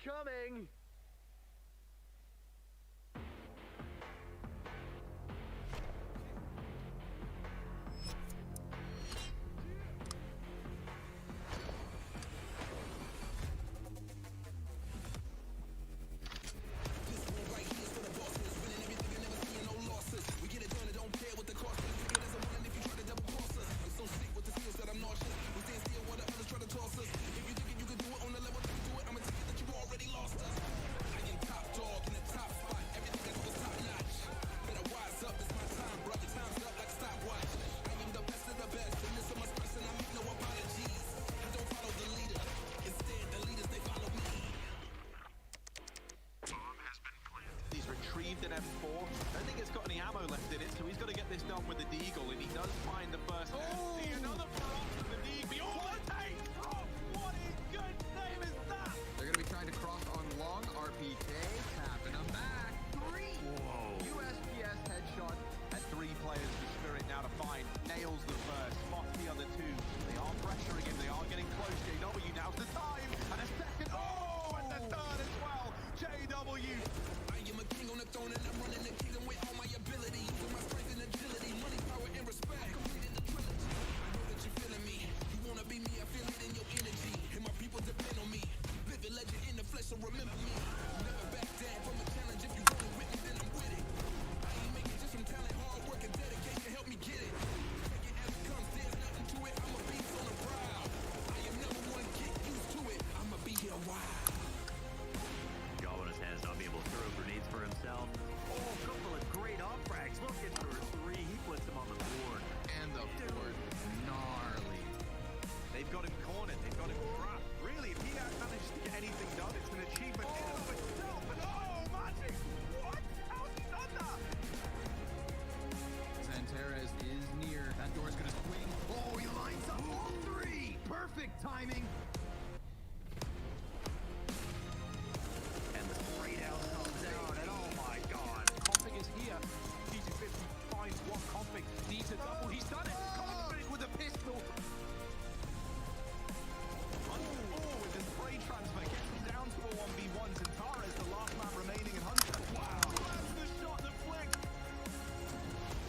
Coming! breathed in M4. I don't think it's got any ammo left in it, so he's got to get this done with the Deagle, and he does find the first. See another prop from the Deagle. Oh, the tank prop! What in good name is that? They're gonna be trying to cross on long. RPK tapping them back. 3. Whoa. USPS headshot. Had 3 players for Spirit now to find. Nails the first, spots the other 2. They are pressuring him, they are getting close. JW, now's the time. And a second. Oh, and the third as well. JW. I am a king on the throne and I'm running the kingdom with all my ability. Using my strength and agility, money, power, and respect. Completing the trilogy. I know that you're feeling me. You wanna be me, I feel it in your energy. And my people depend on me. Living legend in the flesh, so remember me. Never back down from a challenge. If you want it with me, then I'm with it. I ain't making just from talent, hard work, and dedication. Help me get it. Take it as it comes, there's nothing to it. I'm a beast on the prowl. I am number one, get used to it. I'ma be here a while. Jaw in his hands, not be able to throw grenades for himself. Oh, a couple of great off frags. Looking for 3. He puts him on the board. And the board. Gnarly. They've got him cornered, they've got him trapped. Really, if he had managed to get anything done, it's an achievement in and of itself. And oh, Magic! What? How's he done that? Santares is near. That door's gonna swing. Oh, he lines up all 3. Perfect timing. And the spray down comes out, and oh my god. Config is here. DG50 finds one config. Needs a double. He's done it. Config with a pistol. Oh, with the spray transfer. Gets him down to a 1v1. Zantara is the last man remaining in Hunter. Wow. That's the shot that flicked.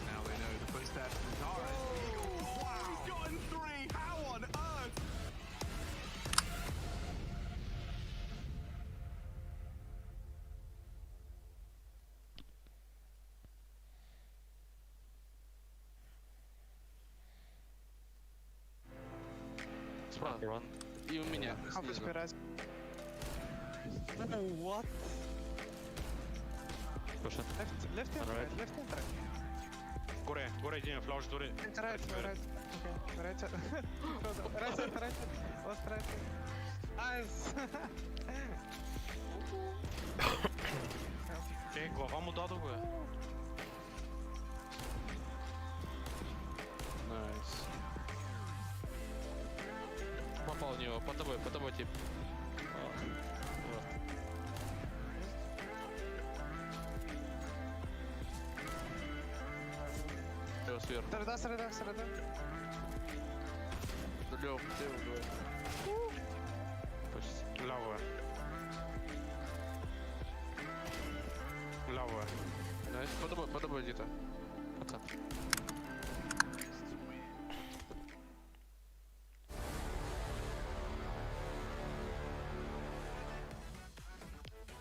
Now they know the footsteps. Zantara is the Eagle. Wow. He's gotten 3. How on earth? Run. И у меня. Oh, what? Push it. Left and right, left and right. Горе един флаш дори. Right, right. Okay, right side. Right side, right side. Left, right side. Nice. Глава му дадох, бе. Найс. Попал в него, по тобой тип. Вот. Его сверху. Среда. Лёв, ты его почти. Лавая. Найс, по тобой где-то. Пацан.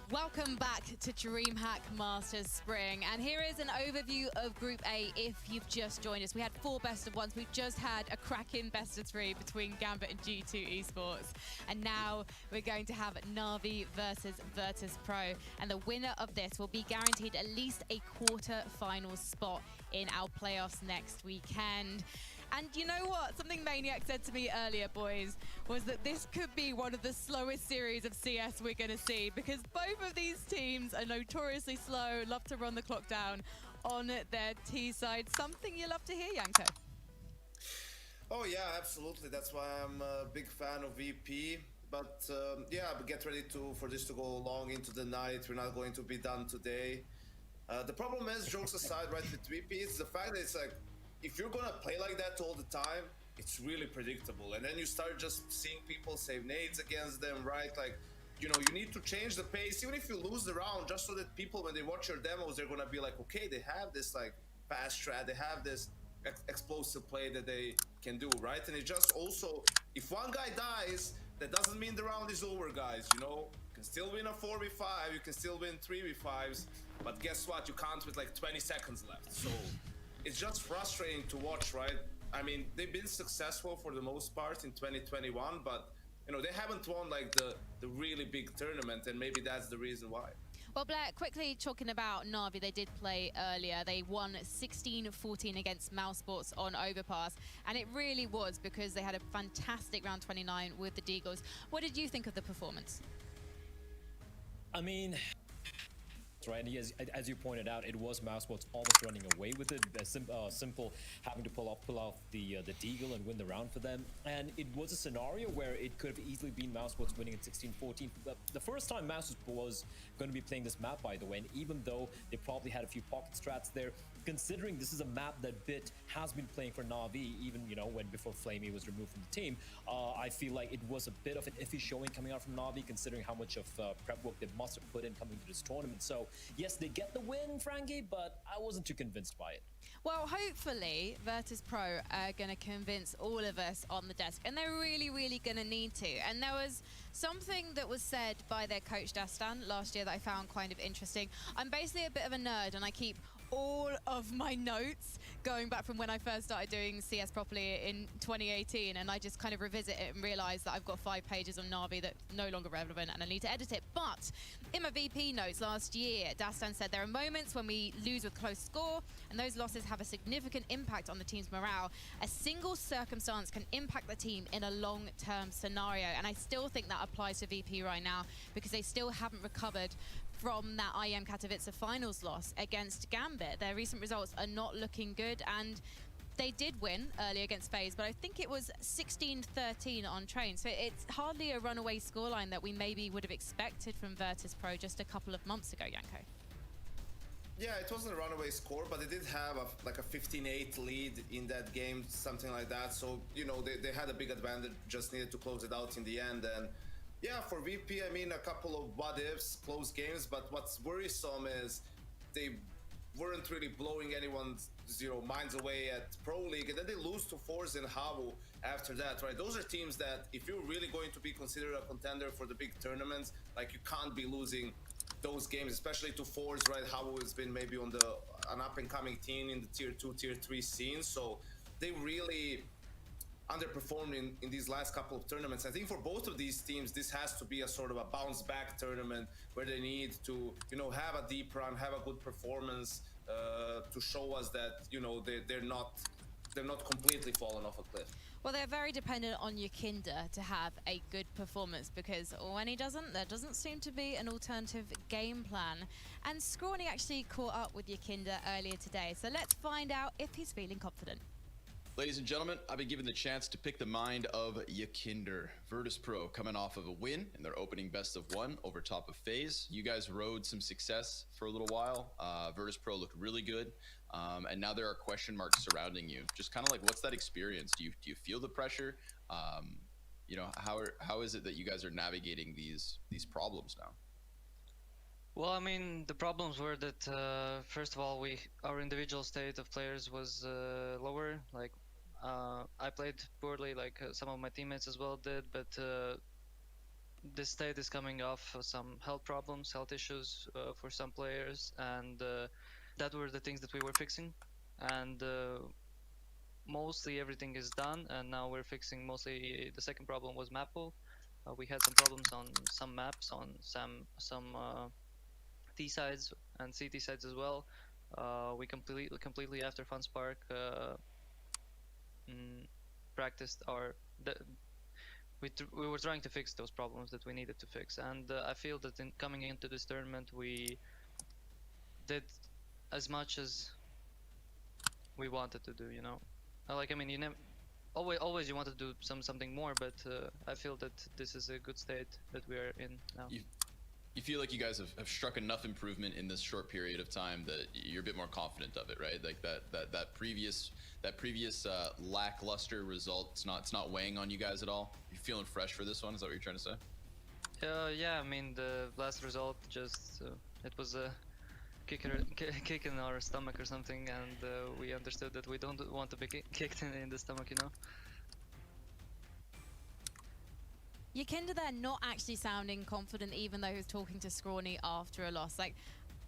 Welcome back to DreamHack Masters Spring, and here is an overview of Group A if you've just joined us. We had 4 best of ones. We've just had a cracking best of 3 between Gambit and G2 Esports, and now we're going to have Na'Vi versus Virtus Pro, and the winner of this will be guaranteed at least a quarter-final spot in our playoffs next weekend. And you know what? Something Maniac said to me earlier, boys, was that this could be one of the slowest series of CS we're going to see, because both of these teams are notoriously slow, love to run the clock down on their T side. Something you love to hear, Yanko. Oh yeah, absolutely. That's why I'm a big fan of VP. But yeah, but get ready for this to go long into the night. We're not going to be done today. The problem is, jokes aside, right, with VP, it's the fact that it's like, if you're gonna play like that all the time, it's really predictable. And then you start just seeing people save nades against them, right? Like, you know, you need to change the pace, even if you lose the round, just so that people, when they watch your demos, they're gonna be like, okay, they have this like fast strat, they have this explosive play that they can do, right? And it just also, if one guy dies, that doesn't mean the round is over, guys, you know? You can still win a 4v5, you can still win 3v5s, but guess what? You can't with like 20 seconds left. So it's just frustrating to watch, right? I mean, they've been successful for the most part in 2021, but you know, they haven't won like the really big tournament, and maybe that's the reason why. Well, Blair, quickly talking about Na'Vi, they did play earlier. They won 16-14 against Mousesports on Overpass, and it really was because they had a fantastic round 29 with the Deagles. What did you think of the performance? I mean, mousesports, right? And as you pointed out, it was mousesports almost running away with it. Simple having to pull off the deagle and win the round for them. And it was a scenario where it could have easily been mousesports winning at 16-14. The first time Mouse was going to be playing this map, by the way, and even though they probably had a few pocket strats there, considering this is a map that Bit has been playing for Na'Vi, even, you know, when before Flamey was removed from the team, I feel like it was a bit of an iffy showing coming out from Na'Vi, considering how much of prep work they must have put in coming to this tournament. So, yes, they get the win, Frankie, but I wasn't too convinced by it. Well, hopefully, Virtus Pro are going to convince all of us on the desk, and they're really, really going to need to. And there was something that was said by their coach, Dastan, last year that I found kind of interesting. I'm basically a bit of a nerd, and I keep all of my notes going back from when I first started doing CS properly in 2018, and I just kind of revisit it and realize that I've got 5 pages on Na'Vi that no longer relevant and I need to edit it. But in my VP notes last year, Dastan said there are moments when we lose with close score, and those losses have a significant impact on the team's morale. A single circumstance can impact the team in a long-term scenario, and I still think that applies to VP right now because they still haven't recovered from that IEM Katowice finals loss against Gambit. Their recent results are not looking good, and they did win early against FaZe, but I think it was 16-13 on Train. So it's hardly a runaway scoreline that we maybe would have expected from Virtus Pro just a couple of months ago, Yanko. Yeah, it wasn't a runaway score, but they did have like a 15-8 lead in that game, something like that. So, you know, they had a big advantage, just needed to close it out in the end. And yeah, for VP, I mean, a couple of what-ifs, close games, but what's worrisome is they weren't really blowing anyone's minds away at Pro League, and then they lose to Force and Havu after that, right? Those are teams that, if you're really going to be considered a contender for the big tournaments, like, you can't be losing those games, especially to Force, right? Havu has been maybe on an up-and-coming team in the Tier 2, Tier 3 scene, so they really underperformed in these last couple of tournaments. I think for both of these teams, this has to be a sort of a bounce back tournament where they need to, you know, have a deep run, have a good performance to show us that, you know, they're not completely fallen off a cliff. Well, they're very dependent on Yakinda to have a good performance, because when he doesn't, there doesn't seem to be an alternative game plan. And Scrawny actually caught up with Yakinda earlier today, so let's find out if he's feeling confident. Ladies and gentlemen, I've been given the chance to pick the mind of Yakinder. Virtus Pro coming off of a win in their opening best of 1 over top of FaZe. You guys rode some success for a little while. Virtus Pro looked really good. And now there are question marks surrounding you. Just kind of like, what's that experience? Do you feel the pressure? You know, how is it that you guys are navigating these problems now? Well, I mean, the problems were that first of all, our individual state of players was lower. Like, I played poorly, like some of my teammates as well did, but this state is coming off some health problems, health issues for some players, and that were the things that we were fixing. And mostly everything is done, and now we're fixing mostly the second problem was map pool. We had some problems on some maps, on some T sides and CT sides as well. We completely after FunSpark practiced we were trying to fix those problems that we needed to fix, and I feel that coming into this tournament we did as much as we wanted to do, you know. Like, I mean, you never always you want to do something more, but I feel that this is a good state that we are in now. You feel like you guys have struck enough improvement in this short period of time that you're a bit more confident of it, right? Like that previous lackluster result, it's not weighing on you guys at all. You're feeling fresh for this one. Is that what you're trying to say? Yeah, I mean, the last result just it was a kick in our stomach or something, and we understood that we don't want to be kicked in the stomach, you know. Yakinda there not actually sounding confident, even though he was talking to Scrawny after a loss. Like,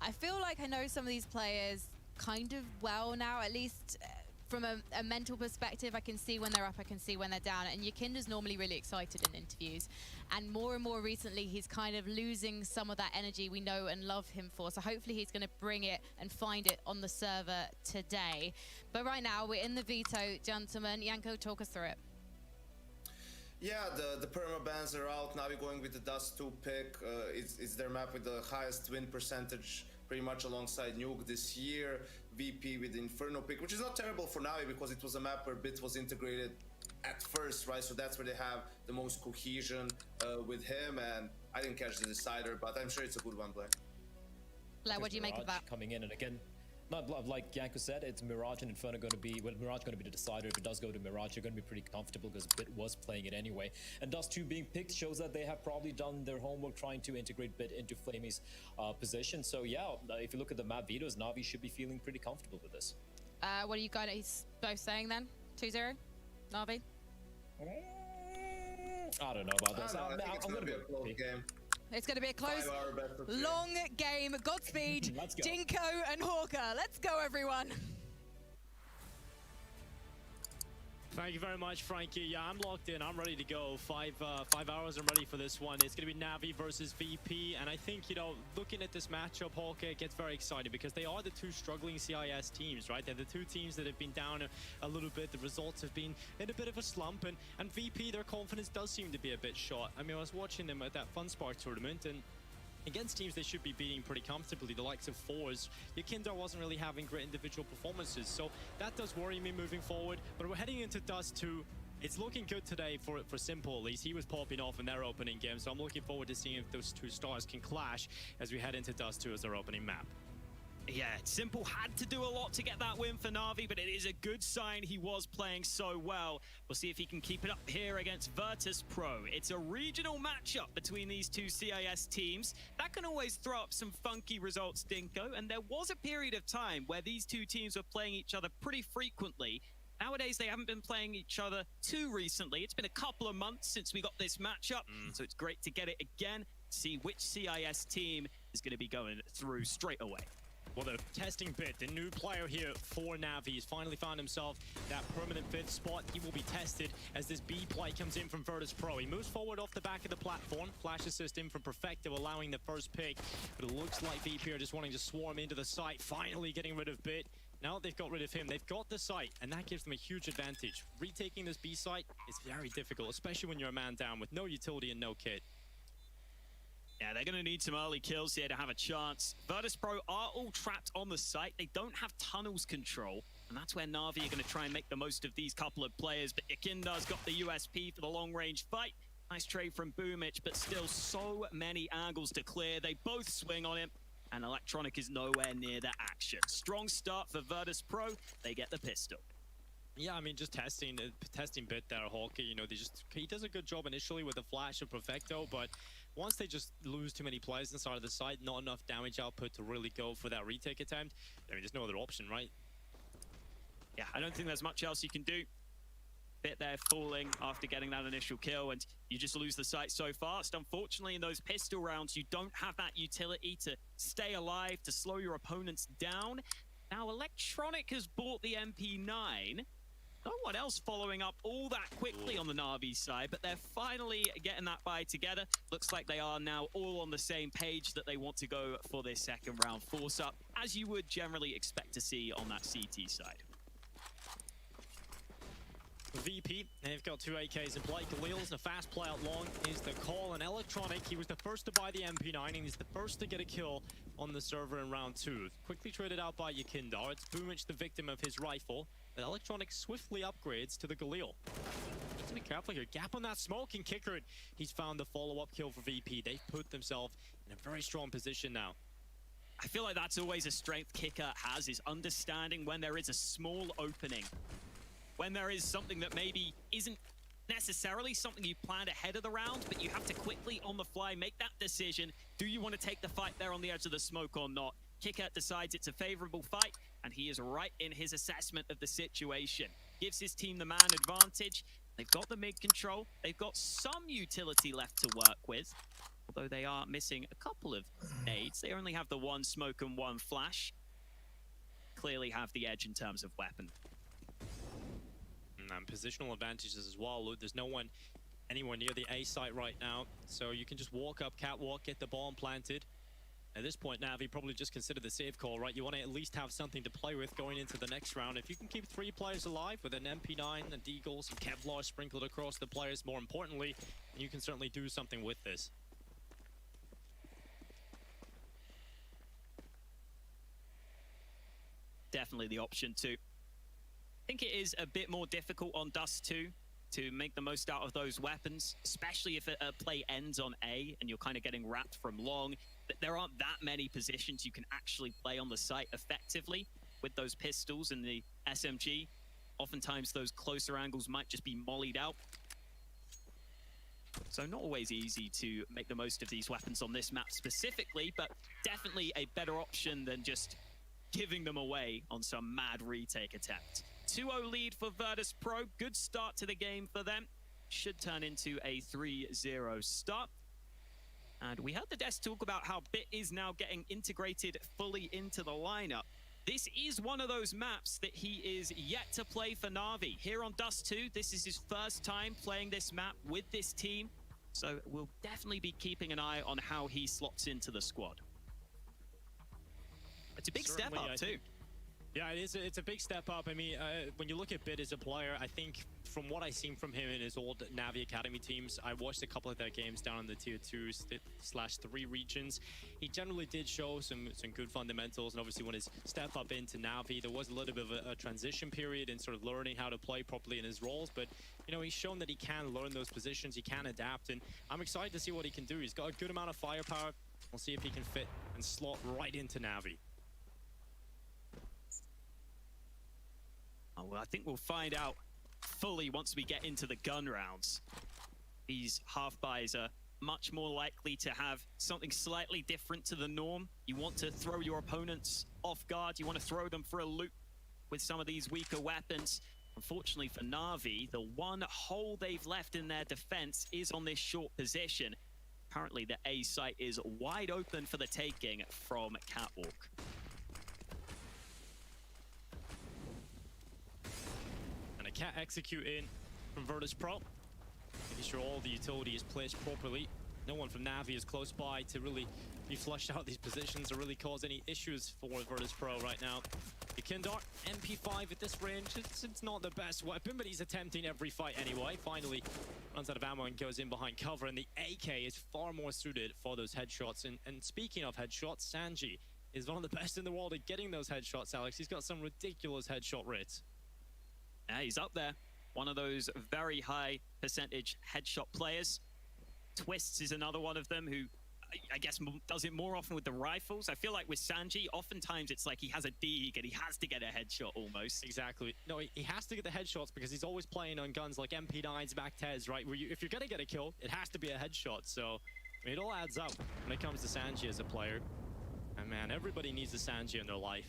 I feel like I know some of these players kind of well now, at least from a mental perspective. I can see when they're up, I can see when they're down, and Yakinda's normally really excited in interviews. And more recently, he's kind of losing some of that energy we know and love him for. So hopefully he's going to bring it and find it on the server today. But right now, we're in the veto, gentlemen. Yanko, talk us through it. Yeah, the perma bans are out. Now we're going with the Dust 2 pick. It's their map with the highest win percentage pretty much alongside Nuke this year. VP with the Inferno pick, which is not terrible for Navi because it was a map where Bit was integrated at first, right? So that's where they have the most cohesion with him, and I didn't catch the decider, but I'm sure it's a good one, Blaine. Blair, what do you make of that? Coming in, and again, like Yanko said, it's Mirage and Inferno going to be, well, Mirage going to be the decider. If it does go to Mirage, you're going to be pretty comfortable because Bit was playing it anyway. And Dust 2 being picked shows that they have probably done their homework trying to integrate Bit into Flamey's position. So yeah, if you look at the map vetoes, Navi should be feeling pretty comfortable with this. What are you guys both saying then? 2-0? Navi? I don't know about this. I'm going to be a close game. It's going to be a close, long game. Godspeed, Let's go. Dinko and Hawker. Let's go, everyone. Thank you very much, Frankie. Yeah, I'm locked in. I'm ready to go. 5 hours. I'm ready for this one. It's going to be Navi versus VP. And I think, you know, looking at this matchup, Hawker, it gets very exciting because they are the two struggling CIS teams, right? They're the two teams that have been down a little bit. The results have been in a bit of a slump. And VP, their confidence does seem to be a bit shot. I mean, I was watching them at that FunSpark tournament, and against teams they should be beating pretty comfortably, the likes of Fours, Yakinder wasn't really having great individual performances, so that does worry me moving forward. But we're heading into Dust 2. It's looking good today for Simple, at least. He was popping off in their opening game, so I'm looking forward to seeing if those two stars can clash as we head into Dust 2 as their opening map. Yeah, Simple had to do a lot to get that win for Na'Vi, but it is a good sign he was playing so well. We'll see if he can keep it up here against Virtus Pro. It's a regional matchup between these two CIS teams. That can always throw up some funky results, Dinko, and there was a period of time where these two teams were playing each other pretty frequently. Nowadays, they haven't been playing each other too recently. It's been a couple of months since we got this matchup, so it's great to get it again, see which CIS team is going to be going through straight away. Well, the testing Bit, the new player here for Navi, has finally found himself that permanent 5th spot. He will be tested as this B play comes in from Virtus Pro. He moves forward off the back of the platform. Flash assist in from Perfecto, allowing the first pick. But it looks like VP are just wanting to swarm into the site, finally getting rid of Bit. Now that they've got rid of him, they've got the site, and that gives them a huge advantage. Retaking this B site is very difficult, especially when you're a man down with no utility and no kit. Yeah, they're going to need some early kills here to have a chance. Virtus Pro are all trapped on the site. They don't have tunnels control, and that's where Na'Vi are going to try and make the most of these couple of players. But Yakindar's got the USP for the long-range fight. Nice trade from Boomich, but still so many angles to clear. They both swing on him, and Electronic is nowhere near the action. Strong start for Virtus Pro. They get the pistol. Yeah, I mean, just testing Bit there, Hawkeye. You know, he does a good job initially with the flash of Perfecto, but once they just lose too many players inside of the site, not enough damage output to really go for that retake attempt. I mean, there's no other option, right? Yeah, I don't think there's much else you can do. Bit there falling after getting that initial kill, and you just lose the site so fast. Unfortunately, in those pistol rounds, you don't have that utility to stay alive, to slow your opponents down. Now, Electronic has bought the MP9. No one else following up all that quickly on the Na'Vi side, but they're finally getting that buy together. Looks like they are now all on the same page that they want to go for this second round force up, as you would generally expect to see on that CT side. VP, they've got 2 AKs in play. Khalil's the fast play out long is the call, and Electronic, he was the first to buy the MP9, and he's the first to get a kill on the server in round 2. Quickly traded out by Yakindar. It's Boomich the victim of his rifle, but Electronic swiftly upgrades to the Galil. Needs to be careful here. Gap on that smoke and kicker it. He's found the follow-up kill for VP. They've put themselves in a very strong position now. I feel like that's always a strength Kicker has, is understanding when there is a small opening. When there is something that maybe isn't necessarily something you planned ahead of the round, but you have to quickly on the fly make that decision. Do you want to take the fight there on the edge of the smoke or not? Kicker decides it's a favorable fight, and he is right in his assessment of the situation. Gives his team the man advantage. They've got the mid control. They've got some utility left to work with, although they are missing a couple of nades. They only have the 1 smoke and 1 flash. Clearly have the edge in terms of weapon. And positional advantages as well. There's no one anywhere near the A site right now, so you can just walk up, catwalk, get the bomb planted. At this point, Navi probably just consider the safe call, right? You want to at least have something to play with going into the next round. If you can keep 3 players alive with an MP9, a Deagle, some Kevlar sprinkled across the players, more importantly, you can certainly do something with this. definitely the option too. I think it is a bit more difficult on Dust 2 to make the most out of those weapons, especially if a play ends on A and you're kind of getting wrapped from long. There aren't that many positions you can actually play on the site effectively with those pistols and the SMG. Oftentimes those closer angles might just be mollied out. So not always easy to make the most of these weapons on this map specifically, but definitely a better option than just giving them away on some mad retake attempt. 2-0 lead for Virtus Pro. Good start to the game for them. Should turn into a 3-0 start. And we heard the desk talk about how BIT is now getting integrated fully into the lineup. This is one of those maps that he is yet to play for Na'Vi. Here on Dust 2, this is his first time playing this map with this team. So we'll definitely be keeping an eye on how he slots into the squad. It's a big step up too. Yeah, it is. It's a big step up. I mean, when you look at BIT as a player, I think from what I've seen from him in his old Na'Vi Academy teams, I watched a couple of their games down in the Tier 2/3 regions. He generally did show some good fundamentals, and obviously when his step up into Na'Vi, there was a little bit of a transition period in sort of learning how to play properly in his roles. But you know, he's shown that he can learn those positions, he can adapt, and I'm excited to see what he can do. He's got a good amount of firepower. We'll see if he can fit and slot right into Na'Vi. Oh, well, I think we'll find out fully once we get into the gun rounds. These half-buys are much more likely to have something slightly different to the norm. You want to throw your opponents off guard. You want to throw them for a loop with some of these weaker weapons. Unfortunately for Na'Vi, the one hole they've left in their defense is on this short position. Apparently, the A site is wide open for the taking from Catwalk. Cat execute in from Virtus Pro, making sure all the utility is placed properly. No one from Na'Vi is close by to really be flushed out these positions or really cause any issues for Virtus Pro right now. The Kindar, MP5 at this range, it's not the best weapon, but he's attempting every fight anyway. Finally runs out of ammo and goes in behind cover, and the AK is far more suited for those headshots. And speaking of headshots, Sanji is one of the best in the world at getting those headshots, Alex. He's got some ridiculous headshot rates. Yeah, he's up there. One of those very high percentage headshot players. Twists is another one of them who, I guess, does it more often with the rifles. I feel like with Sanji, oftentimes it's like he has a dig and he has to get a headshot almost. Exactly. No, he has to get the headshots because he's always playing on guns like MP9s, MAC-10s, right? Where if you're going to get a kill, it has to be a headshot. So I mean, it all adds up when it comes to Sanji as a player. And man, everybody needs a Sanji in their life.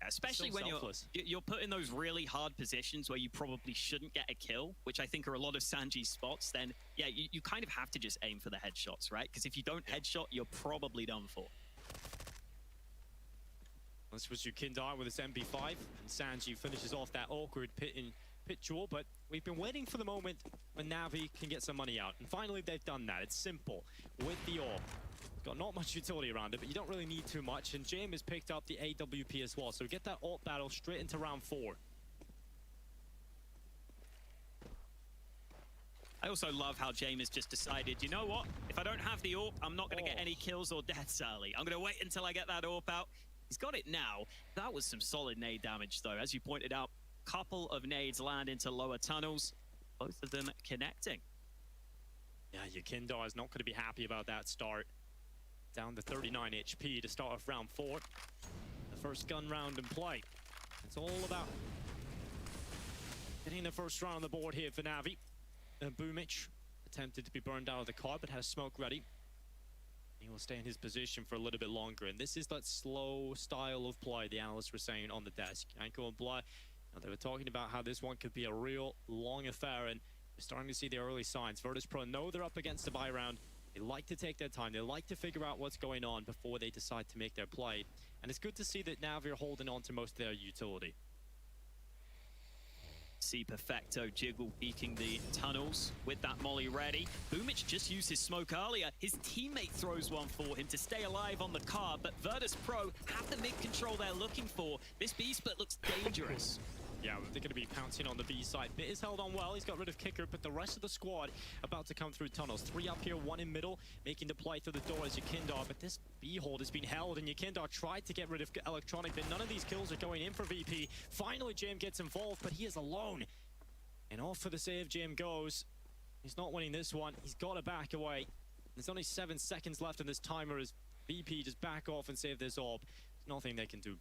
Especially when you're put in those really hard positions where you probably shouldn't get a kill, which I think are a lot of Sanji's spots, then yeah, you kind of have to just aim for the headshots, right? Because if you don't headshot, you're probably done for. This was Kindar with his MP5, and Sanji finishes off that awkward pit duel, but we've been waiting for the moment when Na'Vi can get some money out, and finally they've done that. It's simple. With the AWP, got not much utility around it, but you don't really need too much, and James has picked up the AWP as well, so we get that AWP battle straight into round 4. I also love how James has just decided, you know what? If I don't have the AWP, I'm not going to get any kills or deaths early. I'm going to wait until I get that AWP out. He's got it now. That was some solid nade damage, though. As you pointed out, couple of nades land into lower tunnels, both of them connecting. Yeah, Kindar is not going to be happy about that start. Down to 39 HP to start off round 4. The first gun round in play. It's all about getting the first round on the board here for Na'Vi. Boomic attempted to be burned out of the car, but had a smoke ready. He will stay in his position for a little bit longer, and this is that slow style of play the analysts were saying on the desk. Yanko and Bly, they were talking about how this one could be a real long affair, and we're starting to see the early signs. Virtus Pro know they're up against a buy round. They like to take their time. They like to figure out what's going on before they decide to make their play. And it's good to see that Na'Vi are holding on to most of their utility. See Perfecto Jiggle peeking the tunnels with that molly ready. Boomic just used his smoke earlier. His teammate throws one for him to stay alive on the car, but Virtus Pro have the mid control they're looking for. This B split looks dangerous. Yeah, they're going to be pouncing on the B side. Bit is held on well. He's got rid of Kicker, but the rest of the squad about to come through tunnels. 3 up here, 1 in middle, making the play through the door as Yakindar. But this B hold has been held, and Yakindar tried to get rid of Electronic, but none of these kills are going in for VP. Finally, Jam gets involved, but he is alone. And off for the save, Jam goes. He's not winning this one. He's got to back away. There's only 7 seconds left in this timer as VP just back off and save this orb. There's nothing they can do.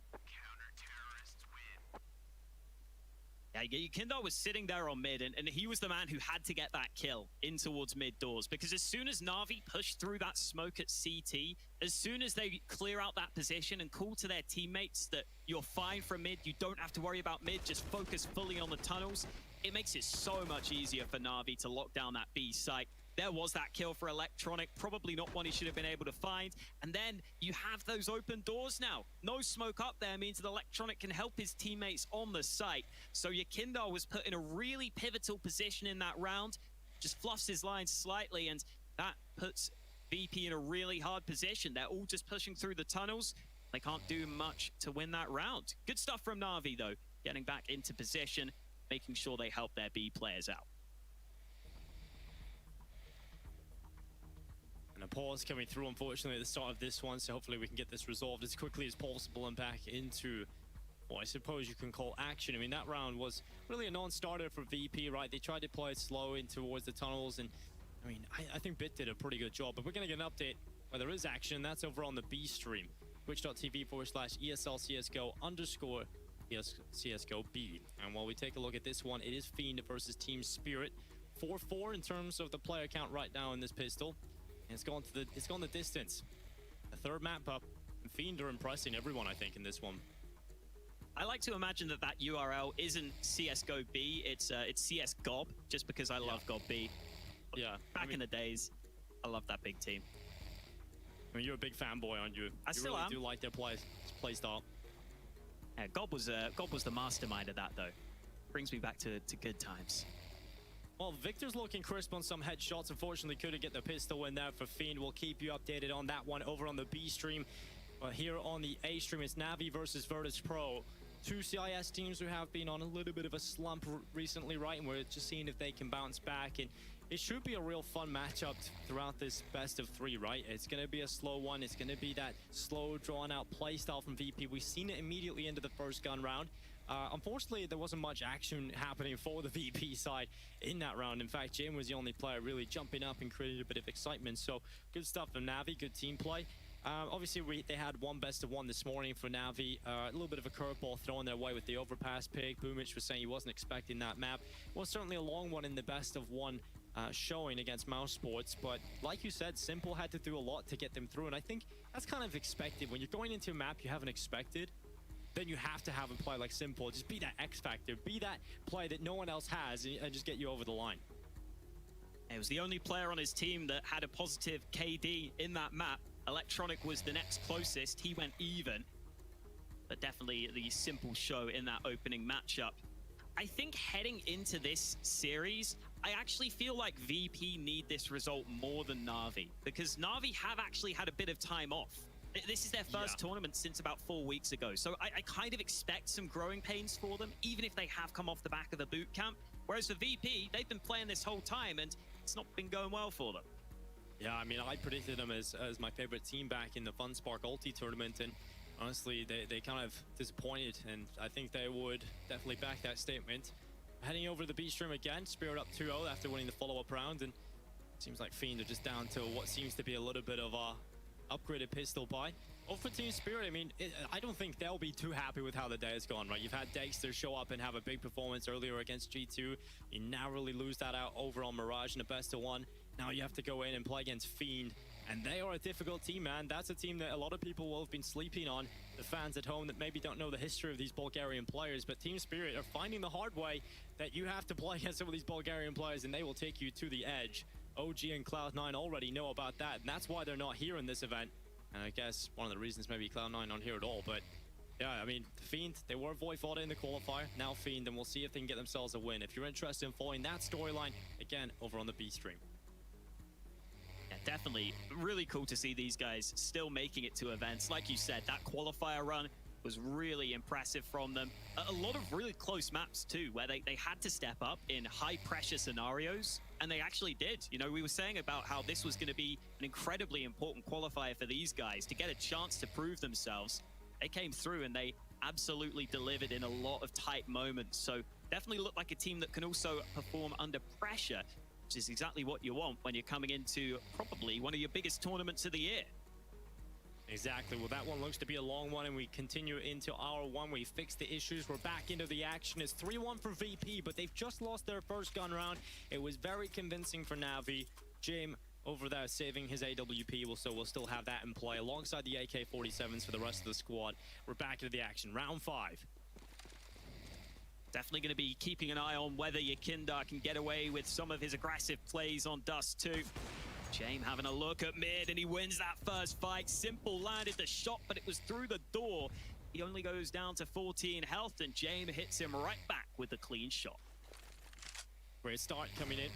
Yeah, Kindar was sitting there on mid, and he was the man who had to get that kill in towards mid doors, because as soon as Na'Vi pushed through that smoke at CT, as soon as they clear out that position and call to their teammates that you're fine from mid, you don't have to worry about mid, just focus fully on the tunnels, it makes it so much easier for Na'Vi to lock down that B site. There was that kill for Electronic, probably not one he should have been able to find. And then you have those open doors now. No smoke up there means that Electronic can help his teammates on the site. So Yakindar was put in a really pivotal position in that round, just fluffs his lines slightly, and that puts VP in a really hard position. They're all just pushing through the tunnels. They can't do much to win that round. Good stuff from Na'Vi, though, getting back into position, making sure they help their B players out. And a pause coming through, unfortunately, at the start of this one, so hopefully we can get this resolved as quickly as possible and back into what I suppose you can call action. I mean, that round was really a non-starter for VP, right? They tried to play it slow in towards the tunnels, and I mean, I think Bit did a pretty good job, but we're going to get an update where there is action. That's over on the B stream, twitch.tv/ESLCSGO_CSGO_B. And while we take a look at this one, it is Fiend versus Team Spirit. 4-4 in terms of the player count right now in this pistol. And it's gone the distance. The third map up. And Fiend are impressing everyone, I think, in this one. I like to imagine that that URL isn't CSGO B, it's CS Gob, just because I love Gob B. Yeah. Back in the days, I love that big team. I mean, you're a big fanboy, aren't you? I still really am. do like their play style. Yeah, Gob was the mastermind of that, though. Brings me back to good times. Well, Victor's looking crisp on some headshots. Unfortunately, couldn't get the pistol in there for Fiend. We'll keep you updated on that one over on the B stream. But here on the A stream, it's Na'Vi versus Virtus Pro. 2 CIS teams who have been on a little bit of a slump recently, right? And we're just seeing if they can bounce back. And it should be a real fun matchup throughout this best of 3, right? It's going to be a slow one. It's going to be that slow, drawn-out play style from VP. We've seen it immediately into the first gun round. Unfortunately, there wasn't much action happening for the VP side in that round. In fact, Jane was the only player really jumping up and creating a bit of excitement. So good stuff from Na'Vi, good team play. Obviously, they had one best of 1 this morning for Na'Vi. A little bit of a curveball thrown their way with the overpass pick. Boomich was saying he wasn't expecting that map. Well, certainly a long one in the best of 1 showing against Mouse Sports. But like you said, Simple had to do a lot to get them through. And I think that's kind of expected. When you're going into a map you haven't expected, then you have to have a play like Simple. Just be that X factor. Be that play that no one else has and just get you over the line. It was the only player on his team that had a positive KD in that map. Electronic was the next closest. He went even. But definitely the Simple show in that opening matchup. I think heading into this series, I actually feel like VP need this result more than Na'Vi, because Na'Vi have actually had a bit of time off. This is their first tournament since about 4 weeks ago, so I kind of expect some growing pains for them, even if they have come off the back of the boot camp. Whereas for VP, they've been playing this whole time, and it's not been going well for them. Yeah, I mean, I predicted them as my favorite team back in the FunSpark Ulti tournament, and honestly, they kind of disappointed, and I think they would definitely back that statement. Heading over to the B stream again, Spirit up 2-0 after winning the follow-up round, and it seems like Fiend are just down to what seems to be a little bit of a upgraded pistol buy. Well, for Team Spirit, I mean, I don't think they'll be too happy with how the day has gone, right? You've had Dexter show up and have a big performance earlier against G2. You narrowly lose that out over on Mirage in a best of 1. Now you have to go in and play against Fiend, and they are a difficult team, man. That's a team that a lot of people will have been sleeping on, the fans at home that maybe don't know the history of these Bulgarian players, but Team Spirit are finding the hard way that you have to play against some of these Bulgarian players, and they will take you to the edge. OG and Cloud9 already know about that, and that's why they're not here in this event. And I guess one of the reasons maybe Cloud9 aren't here at all, but yeah, I mean, Fiend, they were Voivod in the qualifier, now Fiend, and we'll see if they can get themselves a win. If you're interested in following that storyline, again, over on the B stream. Yeah, definitely really cool to see these guys still making it to events. Like you said, that qualifier run was really impressive from them. A lot of really close maps too, where they had to step up in high pressure scenarios, and they actually did. You know, we were saying about how this was going to be an incredibly important qualifier for these guys to get a chance to prove themselves. They came through and they absolutely delivered in a lot of tight moments. So definitely look like a team that can also perform under pressure, which is exactly what you want when you're coming into probably one of your biggest tournaments of the year. Exactly. Well, that one looks to be a long one, and we continue into our one. We fixed the issues. We're back into the action. It's 3-1 for VP, but they've just lost their first gun round. It was very convincing for Navi. Jim over there saving his AWP, so we'll still have that in play alongside the AK-47s for the rest of the squad. We're back into the action. Round 5. Definitely going to be keeping an eye on whether Yakindar can get away with some of his aggressive plays on Dust 2. James having a look at mid, and he wins that first fight. Simple landed the shot, but it was through the door. He only goes down to 14 health, and James hits him right back with a clean shot. Great start coming in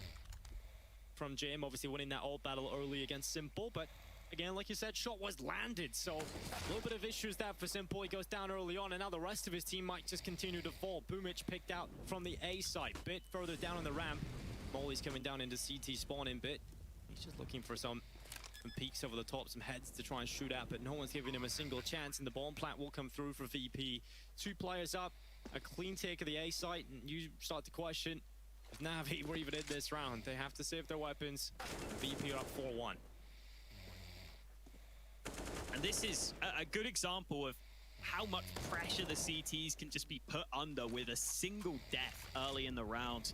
from James, obviously winning that ult battle early against Simple, but again, like you said, shot was landed, so a little bit of issues there for Simple. He goes down early on, and now the rest of his team might just continue to fall. Boomich picked out from the A side, Bit further down on the ramp. Molly's coming down into CT spawning. Bit, he's just looking for some peeks over the top, some heads to try and shoot at, but no one's giving him a single chance, and the bomb plant will come through for VP. 2 players up, a clean take of the A site, and you start to question if Navi were even in this round. They have to save their weapons. VP are up 4-1. And this is a good example of how much pressure the CTs can just be put under with a single death early in the round.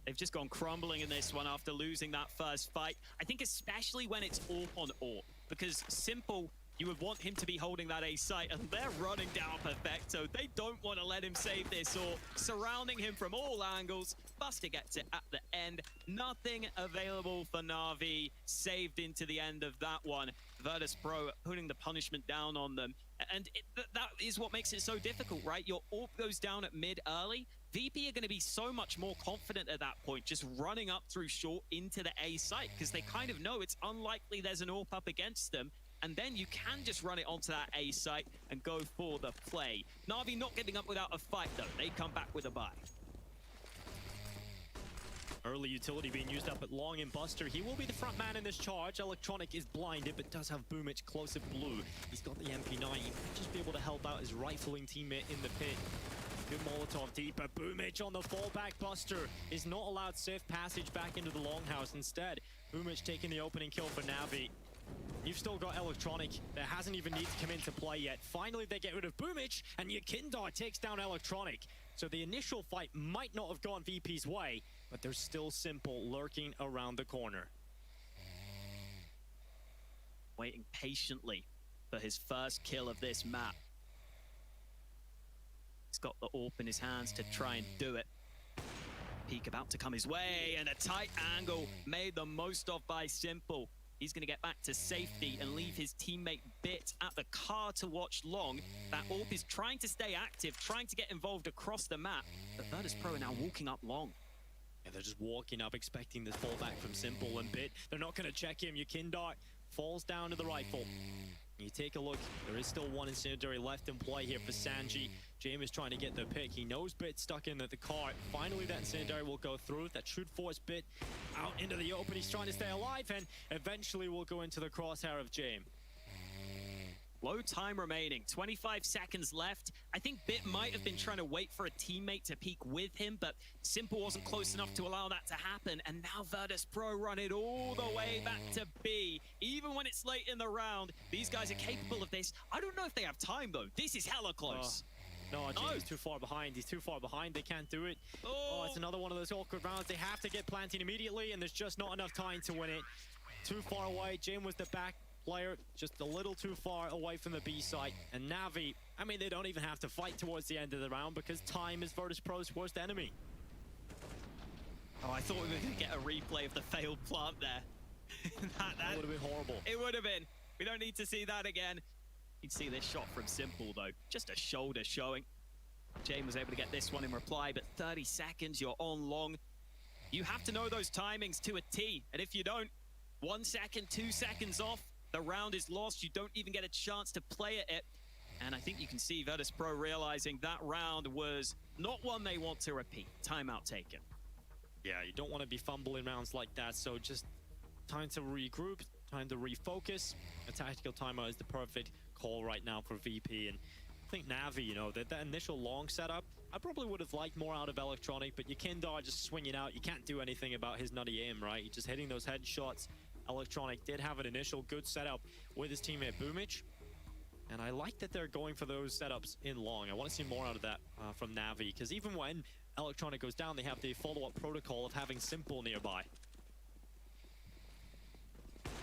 They've just gone crumbling in this one after losing that first fight. I think especially when it's AWP on AWP, because Simple, you would want him to be holding that A site, and they're running down Perfecto. They don't want to let him save this AWP, surrounding him from all angles. Buster gets it at the end. Nothing available for Na'Vi, saved into the end of that one. Virtus Pro putting the punishment down on them. And that is what makes it so difficult, right? Your AWP goes down at mid early. VP are going to be so much more confident at that point, just running up through short into the A site, because they kind of know it's unlikely there's an AWP up against them. And then you can just run it onto that A site and go for the play. Na'Vi not giving up without a fight, though. They come back with a buy. Early utility being used up at long, and Buster, he will be the front man in this charge. Electronic is blinded, but does have Boomich close at blue. He's got the MP9. He might just be able to help out his rifling teammate in the pit. Good Molotov deep, but Boomich on the fallback. Buster is not allowed safe passage back into the longhouse. Instead, Boomich taking the opening kill for Navi. You've still got Electronic that hasn't even needed to come into play yet. Finally, they get rid of Boomich, and Yakindar takes down Electronic. So the initial fight might not have gone VP's way, but there's still Simple lurking around the corner. Waiting patiently for his first kill of this map. He's got the AWP in his hands to try and do it. Peek about to come his way, and a tight angle made the most of by Simple. He's going to get back to safety and leave his teammate Bit at the car to watch long. That AWP is trying to stay active, trying to get involved across the map. But Virtus Pro are now walking up long. Yeah, they're just walking up, expecting this fallback from Simple and Bit. They're not going to check him. Yakindar falls down to the rifle. You take a look, there is still one incendiary left in play here for Sanji. James is trying to get the pick. He knows Bit stuck in the car. Finally, that incendiary will go through. That should force Bit out into the open. He's trying to stay alive, and eventually will go into the crosshair of James. Low time remaining, 25 seconds left. I think Bit might have been trying to wait for a teammate to peek with him, but Simple wasn't close enough to allow that to happen. And now Virtus Pro run it all the way back to B. Even when it's late in the round, these guys are capable of this. I don't know if they have time, though. This is hella close. No, James is too far behind. He's too far behind. They can't do it. Oh, it's another one of those awkward rounds. They have to get planting immediately, and there's just not enough time to win it. Too far away. James was the back player, just a little too far away from the B site. And Navi, I mean, they don't even have to fight towards the end of the round because time is Virtus Pro's worst enemy. Oh, I thought we were going to get a replay of the failed plant there. that would have been horrible. It would have been. We don't need to see that again. You'd see this shot from Simple, though. Just a shoulder showing. James was able to get this one in reply, but 30 seconds, you're on long. You have to know those timings to a T, and if you don't, 1 second, 2 seconds off, the round is lost. You don't even get a chance to play at it. And I think you can see Virtus Pro realizing that round was not one they want to repeat. Timeout taken. Yeah, you don't want to be fumbling rounds like that, so just time to regroup, time to refocus. A tactical timeout is the perfect call right now for VP. And I think Navi, you know, that initial long setup, I probably would have liked more out of Electronic, but Yekindar just swinging out, you can't do anything about his nutty aim, right? You're just hitting those headshots. Electronic did have an initial good setup with his teammate Boomich, and I like that they're going for those setups in long. I want to see more out of that from Navi, because even when Electronic goes down, they have the follow-up protocol of having Simple nearby.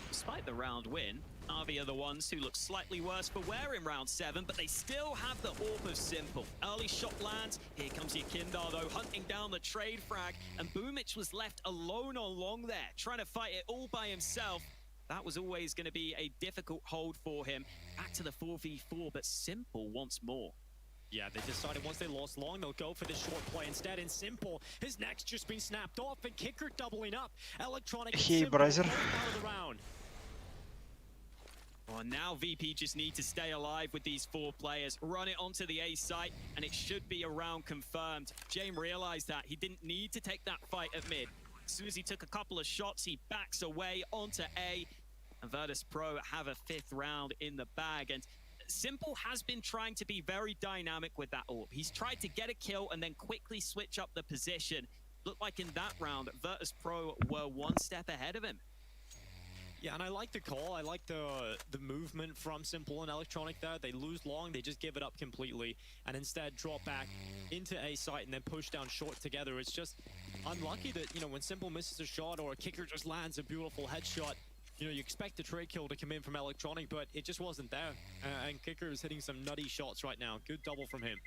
Despite the round win, Navi are the ones who look slightly worse for wear in round 7, but they still have the AWP of Simple. Early shot lands, here comes Yekindar though, hunting down the trade frag, and Boomich was left alone on long there, trying to fight it all by himself. That was always going to be a difficult hold for him. Back to the 4v4, but Simple wants more. Yeah, they decided once they lost long, they'll go for the short play instead. And Simple, his neck's just been snapped off, and Kicker doubling up. Electronic and Hey, Simple brother. both out of the round. Well, now VP just need to stay alive with these 4 players, run it onto the A site, and it should be a round confirmed. James realized that. He didn't need to take that fight at mid. As soon as he took a couple of shots, he backs away onto A. And Virtus Pro have a 5th round in the bag. And Simple has been trying to be very dynamic with that AWP. He's tried to get a kill and then quickly switch up the position. Looked like in that round, Virtus Pro were 1 step ahead of him. Yeah, and I like the call. I like the movement from Simple and Electronic there. They lose long, they just give it up completely, and instead drop back into A site and then push down short together. It's just unlucky that, you know, when Simple misses a shot or a Kicker just lands a beautiful headshot, you know, you expect the trade kill to come in from Electronic, but it just wasn't there. And Kicker is hitting some nutty shots right now. Good double from him.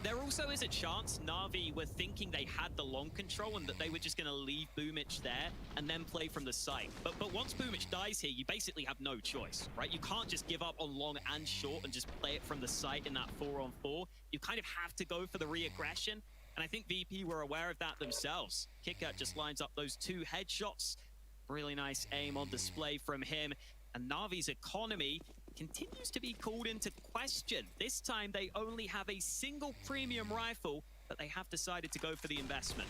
There also is a chance Na'Vi were thinking they had the long control and that they were just going to leave Boomich there and then play from the site. But once Boomich dies here, you basically have no choice, right? You can't just give up on long and short and just play it from the site in that 4-on-4. You kind of have to go for the re-aggression. And I think VP were aware of that themselves. Kicker just lines up those 2 headshots. Really nice aim on display from him. And Na'Vi's economy continues to be called into question. This time they only have a single premium rifle, but they have decided to go for the investment.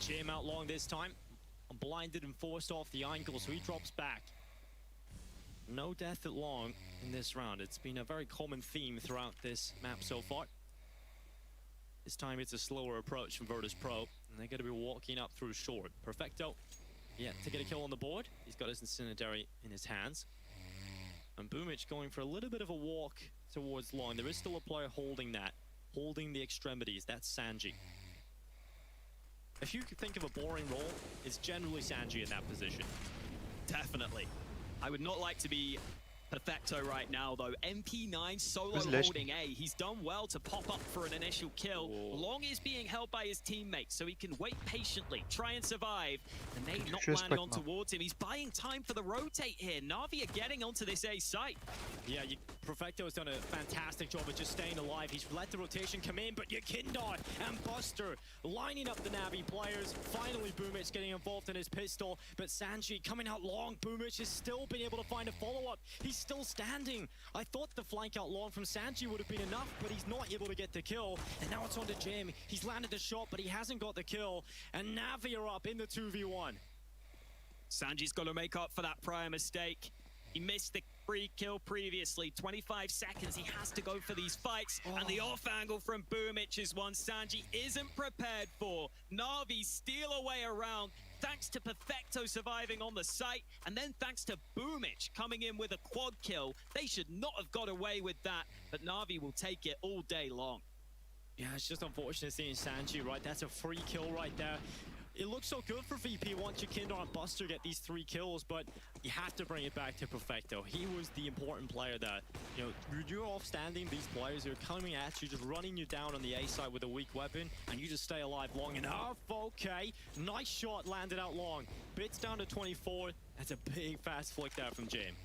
Jam out long this time. Blinded and forced off the angle, so he drops back. No death at long in this round. It's been a very common theme throughout this map so far. This time it's a slower approach from Virtus Pro, and they're going to be walking up through short. Perfecto, yeah, to get a kill on the board. He's got his incendiary in his hands. And Boomich going for a little bit of a walk towards long. There is still a player holding that, holding the extremities. That's Sanji. If you could think of a boring role, it's generally Sanji in that position. Definitely. I would not like to be Perfecto right now, though. MP9 solo Who's left? holding A. He's done well to pop up for an initial kill. Long is being held by his teammates, so he can wait patiently, try and survive. And they not landing on towards him. He's buying time for the rotate here. Na'Vi are getting onto this A site. Yeah, Perfecto has done a fantastic job of just staying alive. He's let the rotation come in, but Yekindar and Buster lining up the Navi players. Finally, Boomich getting involved in his pistol, but Sanji coming out long. Boomich has still been able to find a follow-up. He's still standing. I thought the flank out long from Sanji would have been enough, but he's not able to get the kill. And now it's on to Jim. He's landed the shot, but he hasn't got the kill. And Navi are up in the 2v1. Sanji's got to make up for that prior mistake. He missed the free kill previously. 25 seconds, he has to go for these fights. And the off angle from Boomich is one Sanji isn't prepared for. Na'Vi steal away around, thanks to Perfecto surviving on the site, and then thanks to Boomich coming in with a quad kill. They should not have got away with that, but Na'Vi will take it all day long. Yeah, it's just unfortunate seeing Sanji, right? That's a free kill right there. It looks so good for VP once Yekindar and Buster get these 3 kills, but you have to bring it back to Perfecto. He was the important player that, you know, you're off standing, these players are coming at you, just running you down on the A side with a weak weapon, and you just stay alive long enough. Okay, nice shot landed out long. Bits down to 24. That's a big fast flick there from James.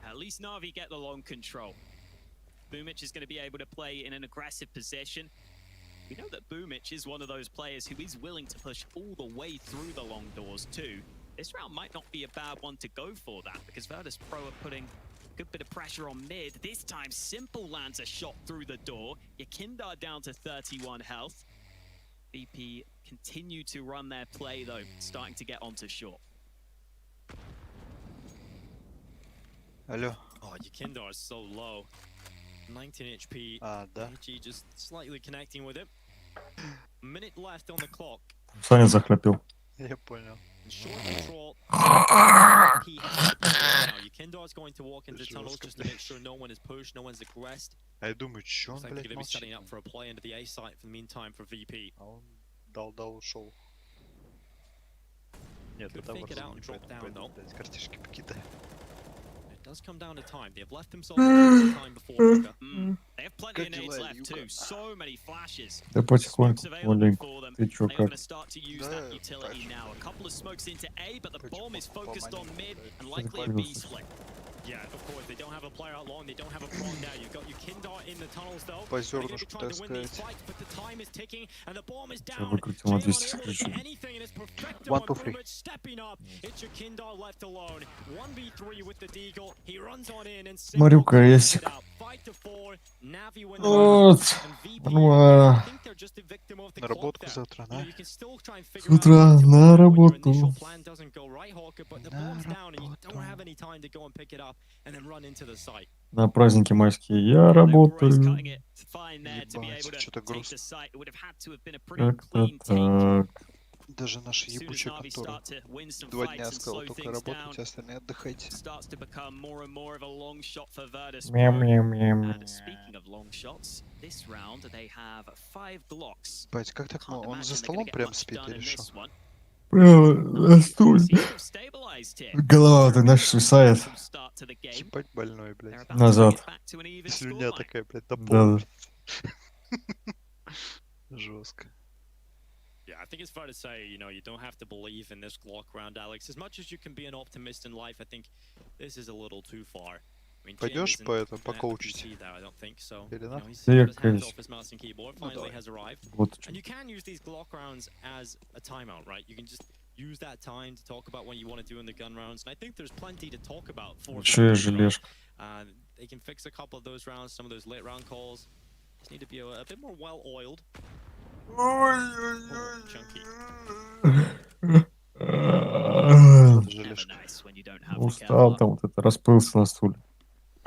At least Na'Vi get the long control. Boomich is going to be able to play in an aggressive position. We know that Boomich is one of those players who is willing to push all the way through the long doors too. This round might not be a bad one to go for that, because Virtus Pro are putting Good bit of pressure on mid. This time, Simple lands a shot through the door. Yakindar down to 31 health. VP continue to run their play, though, starting to get onto short. Алло. Oh, Yakindar is so low. 19 HP. Да. AG just slightly connecting with it. Minute left on the clock. Саня захрапел. Я понял. Short control. VP has the ball now. Yakindar is going to walk into the tunnels just to make sure no one is pushed, no one's aggressed. А я думаю, чё он, Looks like they're блядь, going to be молчит? setting up for a play into the A site for the meantime for VP. А он дал, ушел. Нет, Could это fake it Warzone, out and drop поэтому down, пойду, though. блядь, картишки покидаю. It does come down to time. They have left themselves a little time before Hawker. They have plenty of nades left too. So many flashes. Да потихоньку, маленько. Ты чё, They're как? going to start to use that utility now. A couple of smokes into A, but the bomb is focused on mid and likely a B split. Yeah, of course, they don't have a player out long, they don't have a prong now. You've got Yakindar in the tunnels though. Позер, They're going to be что trying to win these сказать. fights, but the time is ticking and the bomb is Сейчас down. выкрутил на Jay 200 unable to ключей. get anything and it's perfecto One, and two, three. Boomich stepping up. It's Yakindar left alone. 1v3 with the Deagle. He runs on in and Марюка есть. it out. 5-4. Navi win the Вот. round. And VP, Нормально. I think they're just a victim of the На clock работку there. завтра, You know, на? you can still try and С figure out утра what to do на when your работу. initial plan doesn't go right, Hawker, but the bomb's down and you don't have any time to go and pick it up and then run into the site. На праздники майские я работаю. Ебать, что-то грустно. Как-то так. Даже наша As soon as ебучая Navi контора start to win some 2 fights дня and сказала, slow только things работайте, down, остальные отдыхайте. starts to become more and more of a long shot for Virtus Мяу, Pro. мяу, мяу, мяу. And speaking of long shots, this round they have 5 Glocks. Бать, как так? Can't Он за imagine they're столом gonna get прям much спит done или in что? this one. Прямо на стуле. Seems to have stabilized here. Голова ты наш свисает. Some start to the game. Ебать больной, блядь. They're about to Назад. get back to an even Слюня scoreline. такая, блядь, до Да, пола. да. Жестко. Yeah, I think it's fair to say, you know, you don't have to believe in this Glock round, Alex. As much as you can be an optimist in life, I think this is a little too far. I mean, Jim Пойдешь isn't по этому, gonna покоучить? concede that, I don't think so. Или You know, нахуй? he's Да я, got his hands конечно. off his mouse and keyboard, Ну finally давай. has arrived. Вот в And чём. you can use these Glock rounds as a timeout, right? You can just use that time to talk about what you want to do in the gun rounds. And I think there's plenty to talk about for Чё я VP, though. желешка. They can fix a couple of those rounds, some of those late round calls. Just need to be a bit more well-oiled. Chunky. Never nice when you don't have the Устал там, вот это, расплылся на стуле.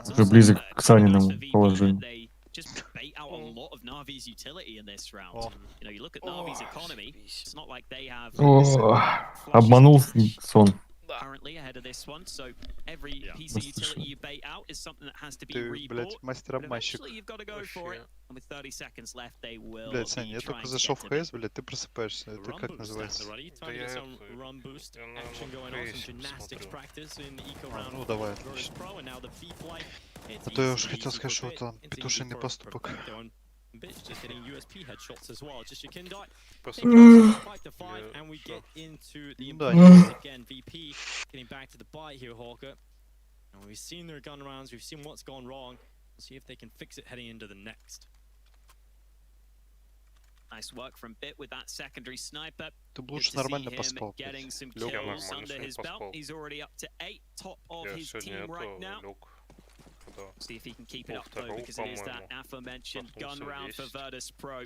Уже близок к Саниному положению. They just bait out a lot of Navi's utility in this round. Oh. You know, you look at Navi's economy, it's not like they have О, обманул сон. currently ahead of this one, so every piece of Просто utility что. you bait out is something that has to be Ты, rebought. блядь, мастер But обманщик. eventually you've got to go for it, and with 30 seconds left, they will Блядь, Саня, be я только trying to зашел get в to mid. ХС, блядь, ты просыпаешься. Это Run как boost называется? stats already. Time to get some run boost action going on, some gymnastics practice in the eco round. Ну давай, Virtus отлично. Pro, and now the V play. It's А то я уж easy, хотел easy сказать, for что Bit, там it's easy петушиный for поступок. Perfecto, and Bitch just hitting USP headshots as well. Just Yakindar. Mm. 5-5, and we get into the Да, importance again. VP getting back to the bite here, Hawker. And we've seen their gun rounds, we've seen what's gone wrong. We'll see if they can fix it heading into the next. Nice work from Bit with that secondary sniper. Ты бы Good лучше to see нормально him поспал, getting блядь. some Лёг. kills under his belt. He's already up to 8, top of his team right now. See if he can keep it up though, because it is that aforementioned gun round for Virtus Pro.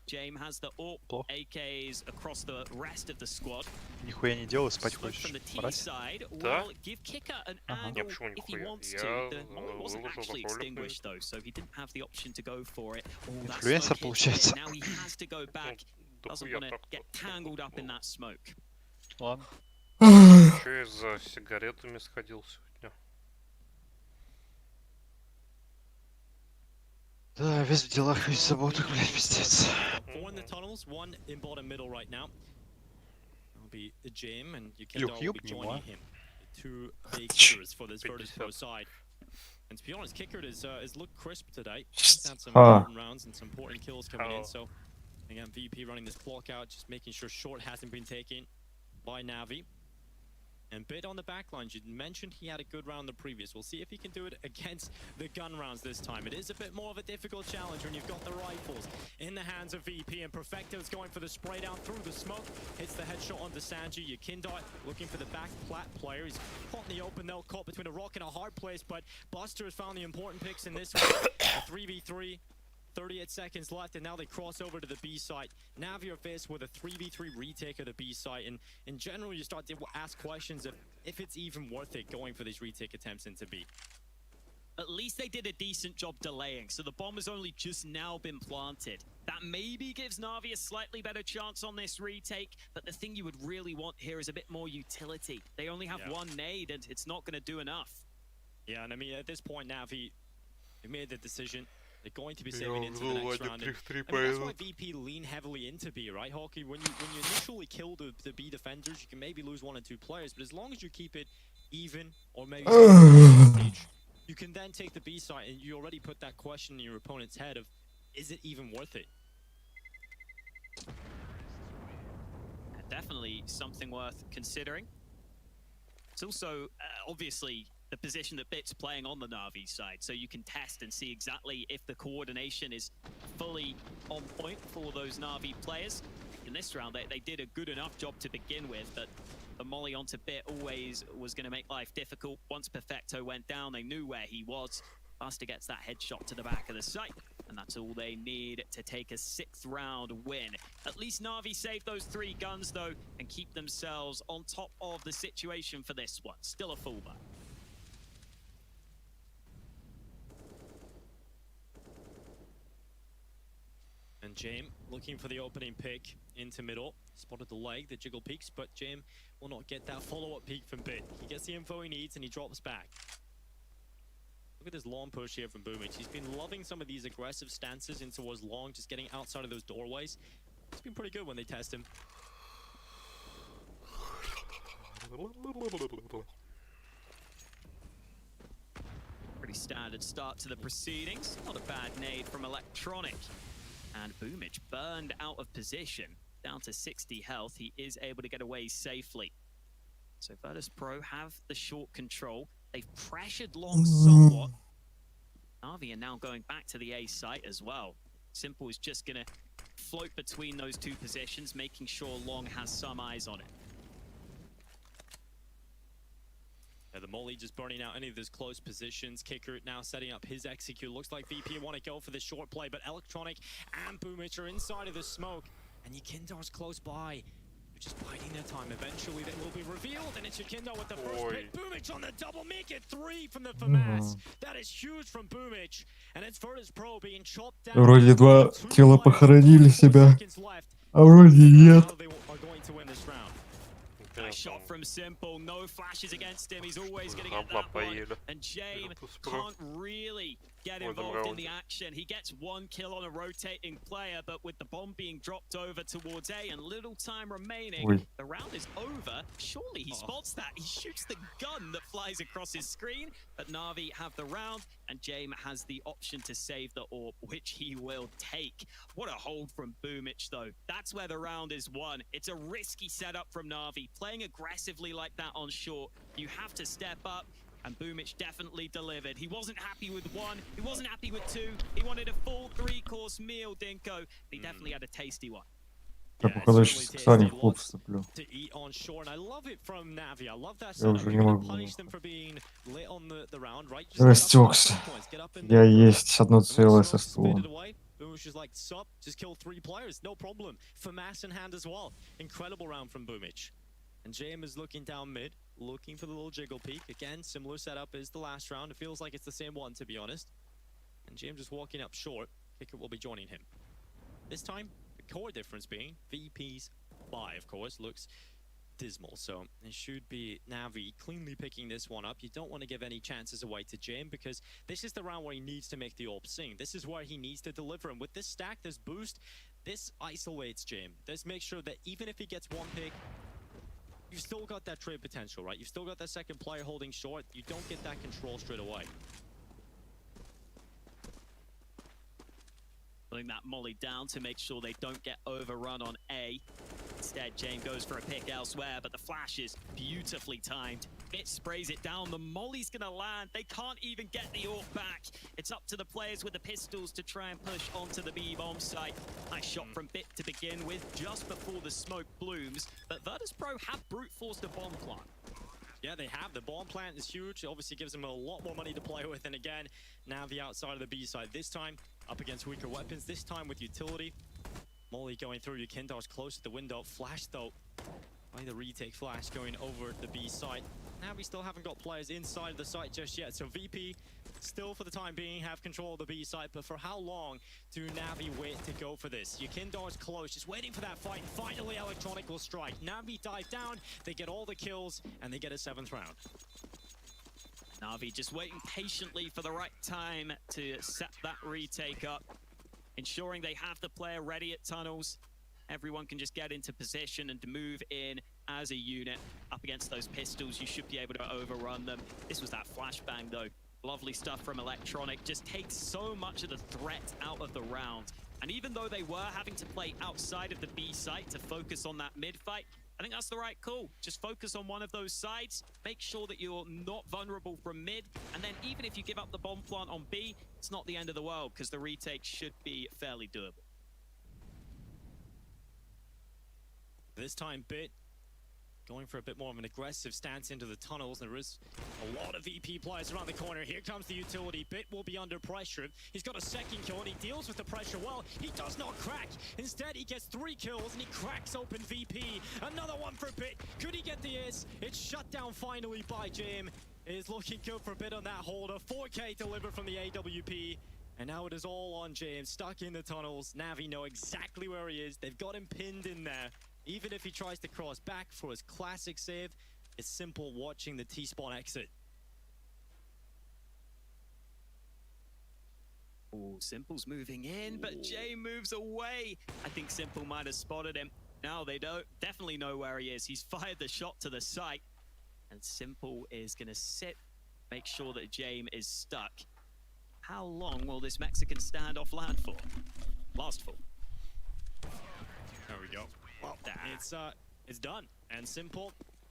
James has the AWP, AKs across the rest of the squad. Нихуя не делай, спать Smoke хочешь. from the T Мразь. side Да? will give Kicker an Ага. angle if he wants to. The molly wasn't выложил actually ролик на extinguished though, so he didn't have the option to go for it. Oh, that Инфлюенсер smoke hits получается. in. Now he has to go back. Doesn't дохуя want to так-то. get tangled up in that smoke. Ладно. Чё я за сигаретами сходил сегодня? Да, весь в делах, весь в заботах, блядь, пиздец. 4 in the tunnels, 1 in bottom middle right now. It'll be Jim and Yakindar Люк, will be ёбни, joining ма. him. The 2 big hitters for this Virtus Pro side. And to be honest, Kicker has looked crisp today. He's had some important rounds and some important kills coming in. So again, VP running this clock out, just making sure short hasn't been taken by Navi. And Bit on the backline, you mentioned he had a good round the previous. We'll see if he can do it against the gun rounds this time. It is a bit more of a difficult challenge when you've got the rifles in the hands of VP. And Perfecto's going for the spray down through the smoke. Hits the headshot onto Sanji. Yakindar looking for the back plat player. He's caught in the open though, caught between a rock and a hard place. But Buster has found the important picks in this one. A 3v3. 38 seconds left, and now they cross over to the B site. Navi are faced with a 3v3 retake of the B site, and in general, you start to ask questions of if it's even worth it going for these retake attempts into B. At least they did a decent job delaying, so the bomb has only just now been planted. That maybe gives Na'Vi a slightly better chance on this retake, but the thing you would really want here is a bit more utility. They only have one nade, and it's not going to do enough. Yeah, and I mean, at this point, Navi, they made the decision. They're going to be saving into the next round. And, I mean, that's why VP lean heavily into B, right, Hockey? When you initially kill the B defenders, you can maybe lose 1 or 2 players, but as long as you keep it even or maybe advantage, you can then take the B side, and you already put that question in your opponent's head of, is it even worth it? Definitely something worth considering. It's also, obviously, the position that Bit's playing on the Na'Vi side, so you can test and see exactly if the coordination is fully on point for those Na'Vi players. In this round, they did a good enough job to begin with, but the molly onto Bit always was going to make life difficult. Once Perfecto went down, they knew where he was. Buster gets that headshot to the back of the site, and that's all they need to take a 6th round win. At least Na'Vi saved those 3 guns, though, and keep themselves on top of the situation for this one. Still a fullback. And Jame looking for the opening pick into middle. Spotted the leg, the jiggle peaks, but Jame will not get that follow-up peek from Bit. He gets the info he needs and he drops back. Look at this long push here from Boomich. He's been loving some of these aggressive stances in towards long, just getting outside of those doorways. It's been pretty good when they test him. Pretty standard start to the proceedings. Not a bad nade from Electronic. And Boomich burned out of position. Down to 60 health. He is able to get away safely. So Virtus Pro have the short control. They've pressured long somewhat. Na'Vi are now going back to the A site as well. Simple is just going to float between those 2 positions, making sure long has some eyes on it. Yeah, the Molly just burning out any of those close positions. Kicker now setting up his execute. Looks like VP want to go for the short play, but Electronic and Boomich are inside of the smoke. And Yakindar's close by. They're just biding their time. Eventually they will be revealed, and it's Yakindar with the first pick. Boomich on the double, make it 3 from the FAMAS. That is huge from Boomich. And it's Virtus Pro being chopped down. Вроде 2 тела похоронили себя, а вроде нет. They are going to win this round. Nice shot from Simple, no flashes against him, he's always going to get that one. And Jame can't really get involved in the action. He gets 1 kill on a rotating player, but with the bomb being dropped over towards A and little time remaining, the round is over. Surely he spots that. He shoots the gun that flies across his screen, but Na'Vi have the round, and Jame has the option to save the AWP, which he will take. What a hold from Boomich, though. That's where the round is won. It's a risky setup from Na'Vi. Playing aggressively like that on short, you have to step up, and Boomich definitely delivered. He wasn't happy with 1, he wasn't happy with 2, he wanted a full 3-course meal, Dinko. He definitely had a tasty one. Я походу сейчас к Сане в клуб вступлю. To eat on shore, and I love it from Navi. I love that Я уже не mogу. punish them for being lit on the round, right? Растекся. Я есть 1 целое со стулом. Boomich is like, sup, just kill 3 players, no problem. FAMAS in hand as well. Incredible round from Boomich. And Jame is looking down mid, looking for the little jiggle peek. Again, similar setup as the last round. It feels like it's the same one, to be honest. And Jame just walking up short. Kicker will be joining him. This time, the core difference being VP's buy, of course, looks dismal. So it should be Navi cleanly picking this one up. You don't want to give any chances away to Jame, because this is the round where he needs to make the AWP sing. This is where he needs to deliver. And with this stack, this boost, this isolates Jame. This makes sure that even if he gets 1 pick, you've still got that trade potential, right? You've still got that second player holding short. You don't get that control straight away. Putting that molly down to make sure they don't get overrun on A. Instead, James goes for a pick elsewhere, but the flash is beautifully timed. Bit sprays it down. The molly's gonna land. They can't even get the AWP back. It's up to the players with the pistols to try and push onto the B bomb site. Nice shot from Bit to begin with, just before the smoke blooms. But Virtus.pro have brute forced a bomb plant. Yeah, they have. The bomb plant is huge. It obviously gives them a lot more money to play with. And again, now the outside of the B side. This time, up against weaker weapons. This time with utility. Molly going through. Yukindar's close to the window. Flash, though. By the retake flash going over the B site. Now we still haven't got players inside the site just yet. So VP still for the time being have control of the B site, but for how long do Navi wait to go for this? Yukindar's close, just waiting for that fight. And finally Electronic will strike. Navi dive down, they get all the kills, and they get a 7th round. Navi just waiting patiently for the right time to set that retake up, ensuring they have the player ready at tunnels. Everyone can just get into position and move in as a unit. Up against those pistols, you should be able to overrun them. This was that flashbang, though. Lovely stuff from Electronic. Just takes so much of the threat out of the round. And even though they were having to play outside of the B site to focus on that mid fight, I think that's the right call. Just focus on one of those sides. Make sure that you're not vulnerable from mid. And then even if you give up the bomb plant on B, it's not the end of the world, because the retake should be fairly doable. This time, Bit going for a bit more of an aggressive stance into the tunnels. There is a lot of VP players around the corner. Here comes the utility. Bit will be under pressure. He's got a 2nd kill and he deals with the pressure well. He does not crack. Instead, he gets 3 kills and he cracks open VP. Another one for Bit. Could he get the ace? It's shut down finally by Jim. It is looking good for Bit on that holder. 4K delivered from the AWP. And now it is all on James, stuck in the tunnels. Navi know exactly where he is. They've got him pinned in there. Even if he tries to cross back for his classic save, it's simple watching the T-spawn exit. Oh, Simple's moving in, but Jay moves away. I think Simple might have spotted him. Now they don't definitely know where he is. He's fired the shot to the site, and Simple is going to sit, make sure that James is stuck. How long will this Mexican standoff last for? There we go. Well, it's done. And Simple